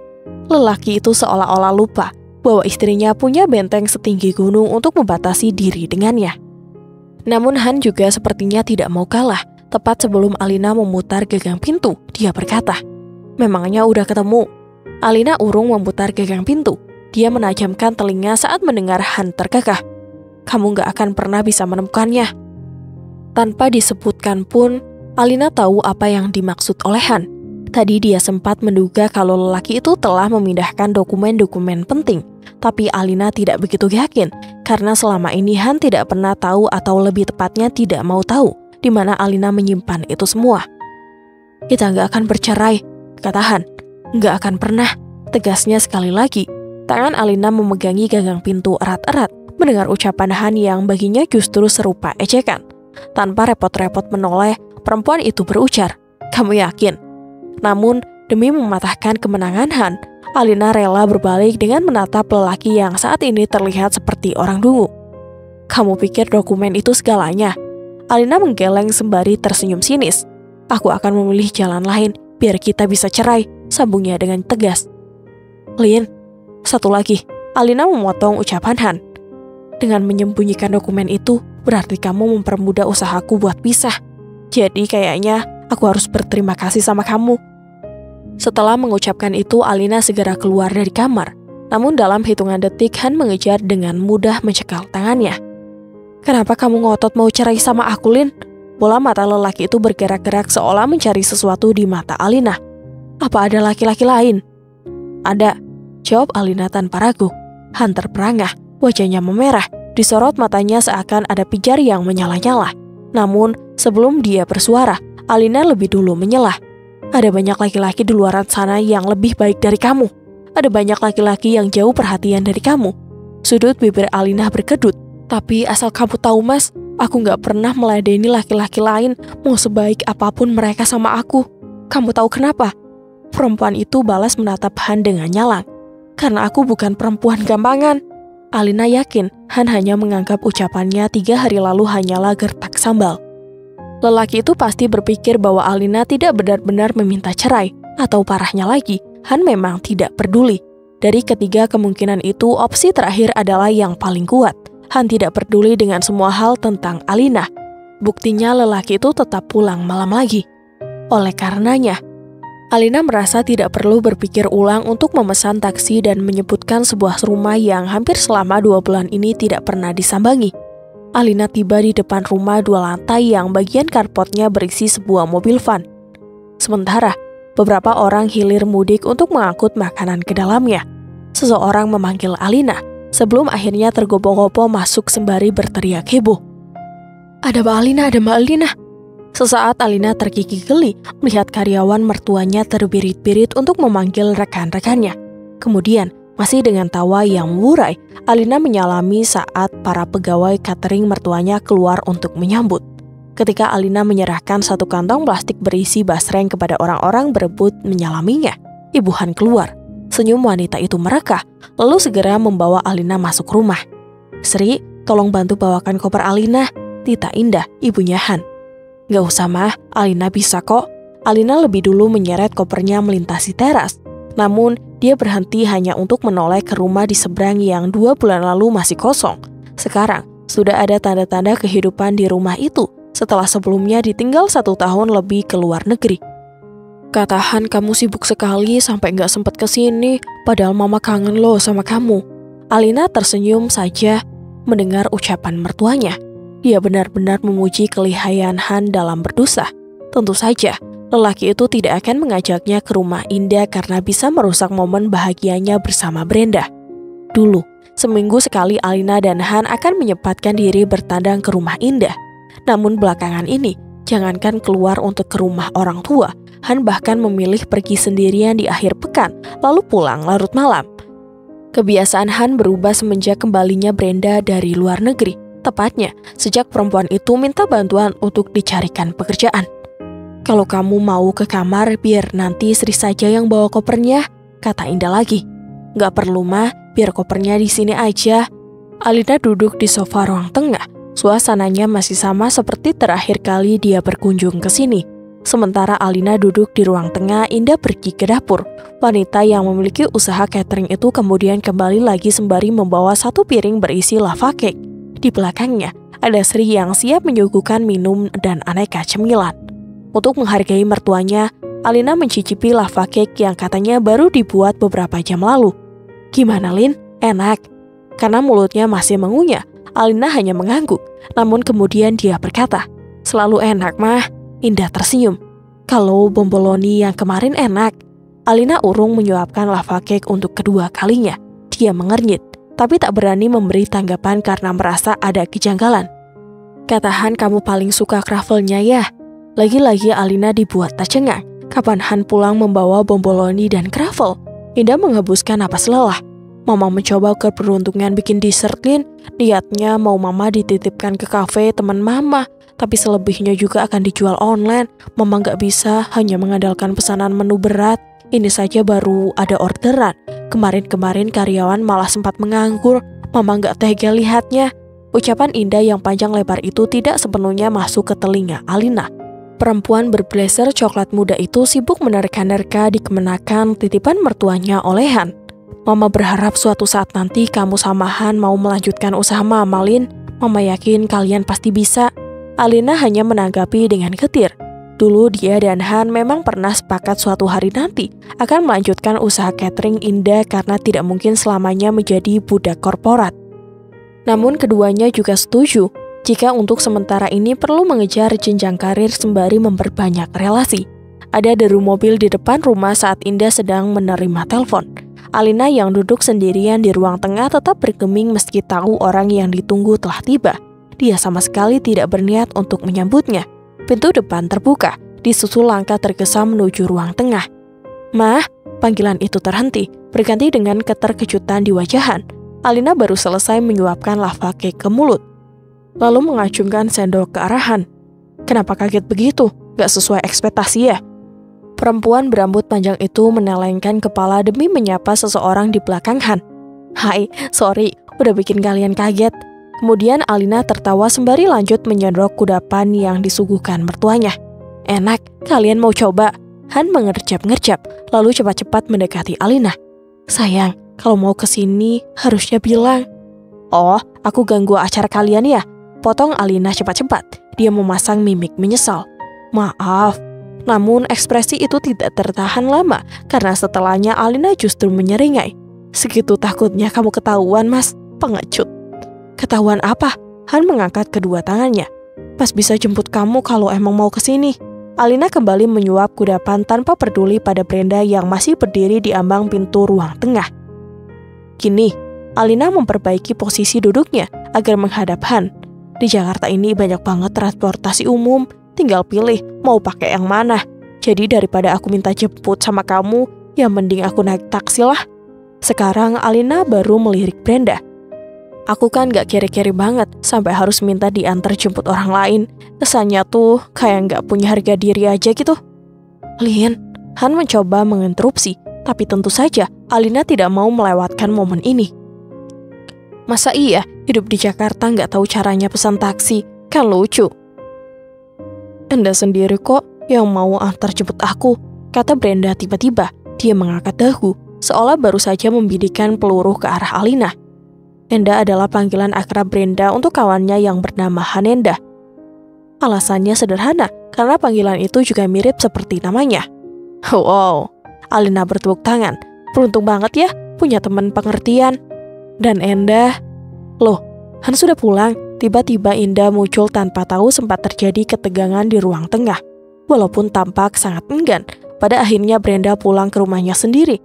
Lelaki itu seolah-olah lupa bahwa istrinya punya benteng setinggi gunung untuk membatasi diri dengannya. Namun Han juga sepertinya tidak mau kalah. Tepat sebelum Alina memutar gagang pintu, dia berkata, "Memangnya udah ketemu?" Alina urung memutar gagang pintu. Dia menajamkan telinga saat mendengar Han terkekeh. "Kamu gak akan pernah bisa menemukannya." Tanpa disebutkan pun, Alina tahu apa yang dimaksud oleh Han. Tadi dia sempat menduga kalau lelaki itu telah memindahkan dokumen-dokumen penting. Tapi Alina tidak begitu yakin, karena selama ini Han tidak pernah tahu atau lebih tepatnya tidak mau tahu di mana Alina menyimpan itu semua. "Kita gak akan bercerai," kata Han. "Gak akan pernah," tegasnya sekali lagi. Tangan Alina memegangi gagang pintu erat-erat, mendengar ucapan Han yang baginya justru serupa ejekan. Tanpa repot-repot menoleh, perempuan itu berujar, "Kamu yakin?" Namun, demi mematahkan kemenangan Han, Alina rela berbalik dengan menatap lelaki yang saat ini terlihat seperti orang dungu. "Kamu pikir dokumen itu segalanya?" Alina menggeleng sembari tersenyum sinis. "Aku akan memilih jalan lain, biar kita bisa cerai," sambungnya dengan tegas. "Lin, satu lagi," Alina memotong ucapan Han. "Dengan menyembunyikan dokumen itu, berarti kamu mempermudah usahaku buat pisah. Jadi kayaknya aku harus berterima kasih sama kamu." Setelah mengucapkan itu, Alina segera keluar dari kamar. Namun dalam hitungan detik, Han mengejar dengan mudah mencekal tangannya. "Kenapa kamu ngotot mau cerai sama aku, Lin?" Bola mata lelaki itu bergerak-gerak seolah mencari sesuatu di mata Alina. "Apa ada laki-laki lain?" "Ada," jawab Alina tanpa ragu. Han terperangah, wajahnya memerah, disorot matanya seakan ada pijar yang menyala-nyala. Namun, sebelum dia bersuara, Alina lebih dulu menyelah. "Ada banyak laki-laki di luar sana yang lebih baik dari kamu. Ada banyak laki-laki yang jauh perhatian dari kamu." Sudut bibir Alina berkedut. "Tapi asal kamu tahu, Mas, aku gak pernah meladeni laki-laki lain, mau sebaik apapun mereka sama aku. Kamu tahu kenapa?" Perempuan itu balas menatap Han dengan nyalang. "Karena aku bukan perempuan gampangan." Alina yakin Han hanya menganggap ucapannya 3 hari lalu hanyalah gertak sambal. Lelaki itu pasti berpikir bahwa Alina tidak benar-benar meminta cerai, atau parahnya lagi, Han memang tidak peduli. Dari ketiga kemungkinan itu, opsi terakhir adalah yang paling kuat. Han tidak peduli dengan semua hal tentang Alina. Buktinya lelaki itu tetap pulang malam lagi. Oleh karenanya, Alina merasa tidak perlu berpikir ulang untuk memesan taksi dan menyebutkan sebuah rumah yang hampir selama 2 bulan ini tidak pernah disambangi. Alina tiba di depan rumah 2 lantai yang bagian karpotnya berisi sebuah mobil van. Sementara, beberapa orang hilir mudik untuk mengangkut makanan ke dalamnya. Seseorang memanggil Alina, sebelum akhirnya tergopoh-gopoh masuk sembari berteriak heboh. "Ada Mbak Alina, ada Mbak Alina." Sesaat Alina terkikik geli melihat karyawan mertuanya terbirit-birit untuk memanggil rekan-rekannya. Kemudian, masih dengan tawa yang memburai, Alina menyalami saat para pegawai catering mertuanya keluar untuk menyambut. Ketika Alina menyerahkan 1 kantong plastik berisi basreng kepada orang-orang berebut menyalaminya, Ibu Han keluar. Senyum wanita itu merekah, lalu segera membawa Alina masuk rumah. "Sri, tolong bantu bawakan koper Alina," Tita Indah, ibunya Han. "Gak usah mah, Alina bisa kok." Alina lebih dulu menyeret kopernya melintasi teras. Namun, dia berhenti hanya untuk menoleh ke rumah di seberang yang 2 bulan lalu masih kosong. Sekarang, sudah ada tanda-tanda kehidupan di rumah itu setelah sebelumnya ditinggal 1 tahun lebih ke luar negeri. "Kata Han, kamu sibuk sekali sampai gak sempat kesini, padahal mama kangen loh sama kamu." Alina tersenyum saja mendengar ucapan mertuanya. Dia benar-benar memuji kelihayan Han dalam berdosa. Tentu saja, lelaki itu tidak akan mengajaknya ke rumah Indah karena bisa merusak momen bahagianya bersama Brenda. Dulu, seminggu sekali Alina dan Han akan menyempatkan diri bertandang ke rumah Indah. Namun belakangan ini, jangankan keluar untuk ke rumah orang tua, Han bahkan memilih pergi sendirian di akhir pekan, lalu pulang larut malam. Kebiasaan Han berubah semenjak kembalinya Brenda dari luar negeri, tepatnya sejak perempuan itu minta bantuan untuk dicarikan pekerjaan. "Kalau kamu mau ke kamar, biar nanti Sri saja yang bawa kopernya," kata Indah lagi. "Gak perlu mah, biar kopernya di sini aja." Alina duduk di sofa ruang tengah. Suasananya masih sama seperti terakhir kali dia berkunjung ke sini. Sementara Alina duduk di ruang tengah, Indah pergi ke dapur. Wanita yang memiliki usaha catering itu kemudian kembali lagi sembari membawa 1 piring berisi lava cake. Di belakangnya, ada Sri yang siap menyuguhkan minum dan aneka cemilan. Untuk menghargai mertuanya, Alina mencicipi lava cake yang katanya baru dibuat beberapa jam lalu. "Gimana, Lin? Enak?" Karena mulutnya masih mengunyah, Alina hanya mengangguk. Namun kemudian dia berkata, "Selalu enak, mah." Indah tersenyum. "Kalau bomboloni yang kemarin enak." Alina urung menyuapkan lava cake untuk kedua kalinya. Dia mengernyit, tapi tak berani memberi tanggapan karena merasa ada kejanggalan. "Kata Han kamu paling suka krafelnya ya?" Lagi-lagi Alina dibuat tak cengang. Kapan Han pulang membawa bomboloni dan krafel? Indah menghembuskan napas lelah. Mama mencoba keberuntungan bikin dessert, Lin. Niatnya mau mama dititipkan ke kafe teman mama, tapi selebihnya juga akan dijual online. Mama nggak bisa hanya mengandalkan pesanan menu berat. Ini saja baru ada orderan. Kemarin-kemarin karyawan malah sempat menganggur. Mama nggak tega lihatnya. Ucapan Indah yang panjang lebar itu tidak sepenuhnya masuk ke telinga Alina. Perempuan berblazer coklat muda itu sibuk menerka-nerka di kemenakan titipan mertuanya oleh Han. Mama berharap suatu saat nanti kamu sama Han mau melanjutkan usaha Mama, Lin. Mama yakin kalian pasti bisa. Alina hanya menanggapi dengan getir. Dulu dia dan Han memang pernah sepakat suatu hari nanti akan melanjutkan usaha catering Indah karena tidak mungkin selamanya menjadi budak korporat. Namun keduanya juga setuju jika untuk sementara ini perlu mengejar jenjang karir sembari memperbanyak relasi. Ada deru mobil di depan rumah saat Indah sedang menerima telepon. Alina yang duduk sendirian di ruang tengah tetap bergeming meski tahu orang yang ditunggu telah tiba. Dia sama sekali tidak berniat untuk menyambutnya. Pintu depan terbuka, disusul langkah tergesa menuju ruang tengah. "Mah," panggilan itu terhenti, berganti dengan keterkejutan di wajah Han. Alina baru selesai menyuapkan lava cake ke mulut, lalu mengacungkan sendok ke arah Han. "Kenapa kaget begitu? Gak sesuai ekspektasi ya?" Perempuan berambut panjang itu menelengkan kepala demi menyapa seseorang di belakang Han. "Hai, sorry, udah bikin kalian kaget." Kemudian Alina tertawa sembari lanjut menyodok kudapan yang disuguhkan mertuanya. "Enak, kalian mau coba?" Han mengerjap-ngerjap, lalu cepat-cepat mendekati Alina. "Sayang, kalau mau kesini harusnya bilang." "Oh, aku ganggu acara kalian ya?" Potong Alina cepat-cepat. Dia memasang mimik menyesal. "Maaf." Namun ekspresi itu tidak tertahan lama karena setelahnya Alina justru menyeringai. "Segitu takutnya kamu ketahuan, Mas. Pengecut." "Ketahuan apa?" Han mengangkat kedua tangannya. "Pas bisa jemput kamu kalau emang mau kesini." Alina kembali menyuap kudapan tanpa peduli pada Brenda yang masih berdiri di ambang pintu ruang tengah. Kini, Alina memperbaiki posisi duduknya agar menghadap Han. "Di Jakarta ini banyak banget transportasi umum. Tinggal pilih mau pakai yang mana. Jadi daripada aku minta jemput sama kamu, ya mending aku naik taksi lah." Sekarang Alina baru melirik Brenda. "Aku kan gak kere-kere banget sampai harus minta diantar jemput orang lain. Kesannya tuh kayak gak punya harga diri aja gitu." "Lin," Han mencoba menginterupsi, tapi tentu saja Alina tidak mau melewatkan momen ini. "Masa iya hidup di Jakarta gak tahu caranya pesan taksi? Kan lucu." "Anda sendiri kok yang mau antar jemput aku," kata Brenda tiba-tiba. Dia mengangkat dagu, seolah baru saja membidikan peluru ke arah Alina. Enda adalah panggilan akrab Brenda untuk kawannya yang bernama Hanenda. Alasannya sederhana, karena panggilan itu juga mirip seperti namanya. "Wow," Alina bertepuk tangan. "Beruntung banget ya, punya teman pengertian." "Dan Enda?" "Loh, Han sudah pulang." Tiba-tiba Indah muncul tanpa tahu sempat terjadi ketegangan di ruang tengah. Walaupun tampak sangat enggan, pada akhirnya Brenda pulang ke rumahnya sendiri.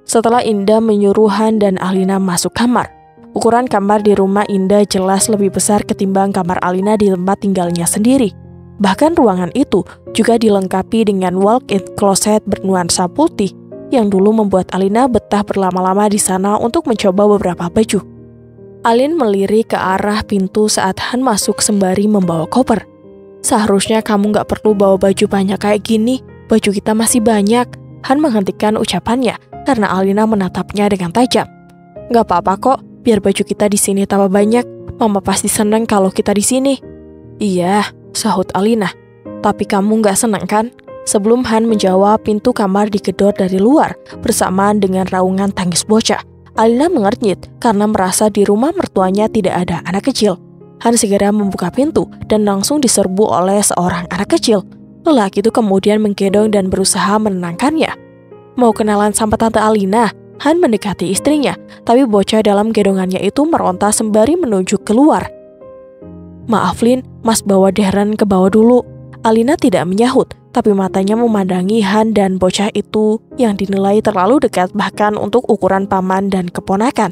Setelah Indah menyuruh Han dan Alina masuk kamar. Ukuran kamar di rumah Indah jelas lebih besar ketimbang kamar Alina di tempat tinggalnya sendiri. Bahkan ruangan itu juga dilengkapi dengan walk-in closet bernuansa putih yang dulu membuat Alina betah berlama-lama di sana untuk mencoba beberapa baju. Alin melirik ke arah pintu saat Han masuk sembari membawa koper. "Seharusnya kamu gak perlu bawa baju banyak kayak gini, baju kita masih banyak." Han menghentikan ucapannya karena Alina menatapnya dengan tajam. "Gak apa-apa kok, biar baju kita di sini tambah banyak. Mama pasti seneng kalau kita di sini." "Iya," sahut Alina. "Tapi kamu gak seneng kan?" Sebelum Han menjawab, pintu kamar digedor dari luar bersamaan dengan raungan tangis bocah. Alina mengernyit karena merasa di rumah mertuanya tidak ada anak kecil. Han segera membuka pintu dan langsung diserbu oleh seorang anak kecil. Lelaki itu kemudian menggendong dan berusaha menenangkannya. "Mau kenalan sama Tante Alina?" Han mendekati istrinya, tapi bocah dalam gendongannya itu meronta sembari menunjuk keluar. "Maaf Lin, Mas bawa Darren ke bawah dulu." Alina tidak menyahut, tapi matanya memandangi Han dan bocah itu yang dinilai terlalu dekat bahkan untuk ukuran paman dan keponakan.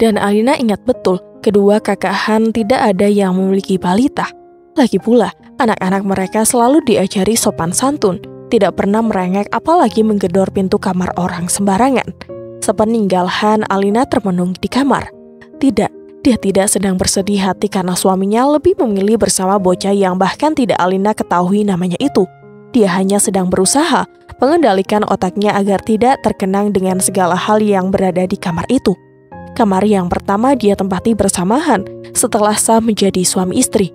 Dan Alina ingat betul, kedua kakak Han tidak ada yang memiliki balita. Lagi pula, anak-anak mereka selalu diajari sopan santun, tidak pernah merengek apalagi menggedor pintu kamar orang sembarangan. Sepeninggal Han, Alina termenung di kamar. Tidak, dia tidak sedang bersedih hati karena suaminya lebih memilih bersama bocah yang bahkan tidak Alina ketahui namanya itu. Dia hanya sedang berusaha mengendalikan otaknya agar tidak terkenang dengan segala hal yang berada di kamar itu. Kamar yang pertama dia tempati bersama Han setelah sah menjadi suami istri.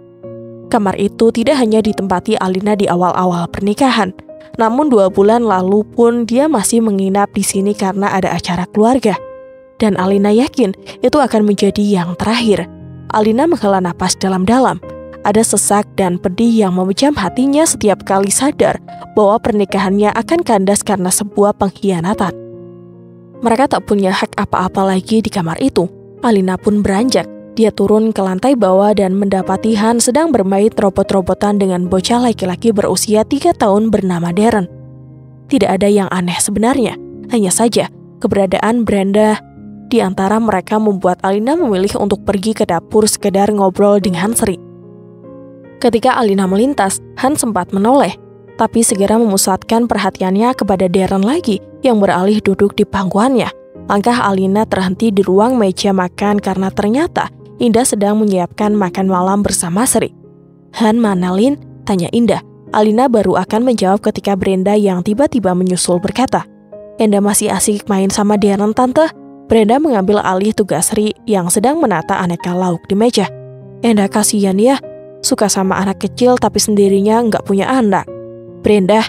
Kamar itu tidak hanya ditempati Alina di awal-awal pernikahan, namun 2 bulan lalu pun dia masih menginap di sini karena ada acara keluarga. Dan Alina yakin itu akan menjadi yang terakhir. Alina menghela napas dalam-dalam. Ada sesak dan pedih yang memejam hatinya setiap kali sadar bahwa pernikahannya akan kandas karena sebuah pengkhianatan. Mereka tak punya hak apa-apa lagi di kamar itu. Alina pun beranjak. Dia turun ke lantai bawah dan mendapati Han sedang bermain robot-robotan dengan bocah laki-laki berusia 3 tahun bernama Darren. Tidak ada yang aneh sebenarnya. Hanya saja, keberadaan Brenda di antara mereka membuat Alina memilih untuk pergi ke dapur sekedar ngobrol dengan Sri. Ketika Alina melintas, Han sempat menoleh, tapi segera memusatkan perhatiannya kepada Darren lagi yang beralih duduk di pangkuannya. Langkah Alina terhenti di ruang meja makan karena ternyata Indah sedang menyiapkan makan malam bersama Sri. Han, mana Lin? Tanya Indah. Alina baru akan menjawab ketika Brenda yang tiba-tiba menyusul berkata, Indah masih asik main sama Darren, Tante. Brenda mengambil alih tugas Sri yang sedang menata aneka lauk di meja. Indah kasihan ya, suka sama anak kecil tapi sendirinya nggak punya anak. Brenda.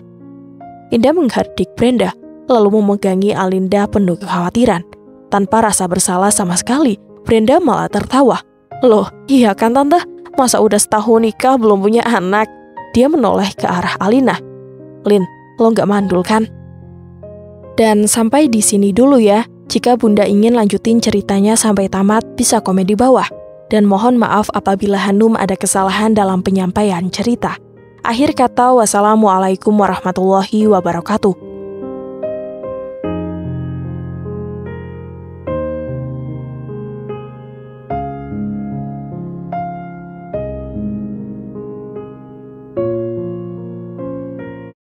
Indah menghardik Brenda, lalu memegangi Alinda penuh kekhawatiran. Tanpa rasa bersalah sama sekali, Brenda malah tertawa. Loh, iya kan Tante? Masa udah setahun nikah belum punya anak? Dia menoleh ke arah Alina. Lin, lo nggak mandul kan? Dan sampai di sini dulu ya. Jika Bunda ingin lanjutin ceritanya sampai tamat, bisa komen di bawah. Dan mohon maaf apabila Hanum ada kesalahan dalam penyampaian cerita. Akhir kata, wassalamualaikum warahmatullahi wabarakatuh.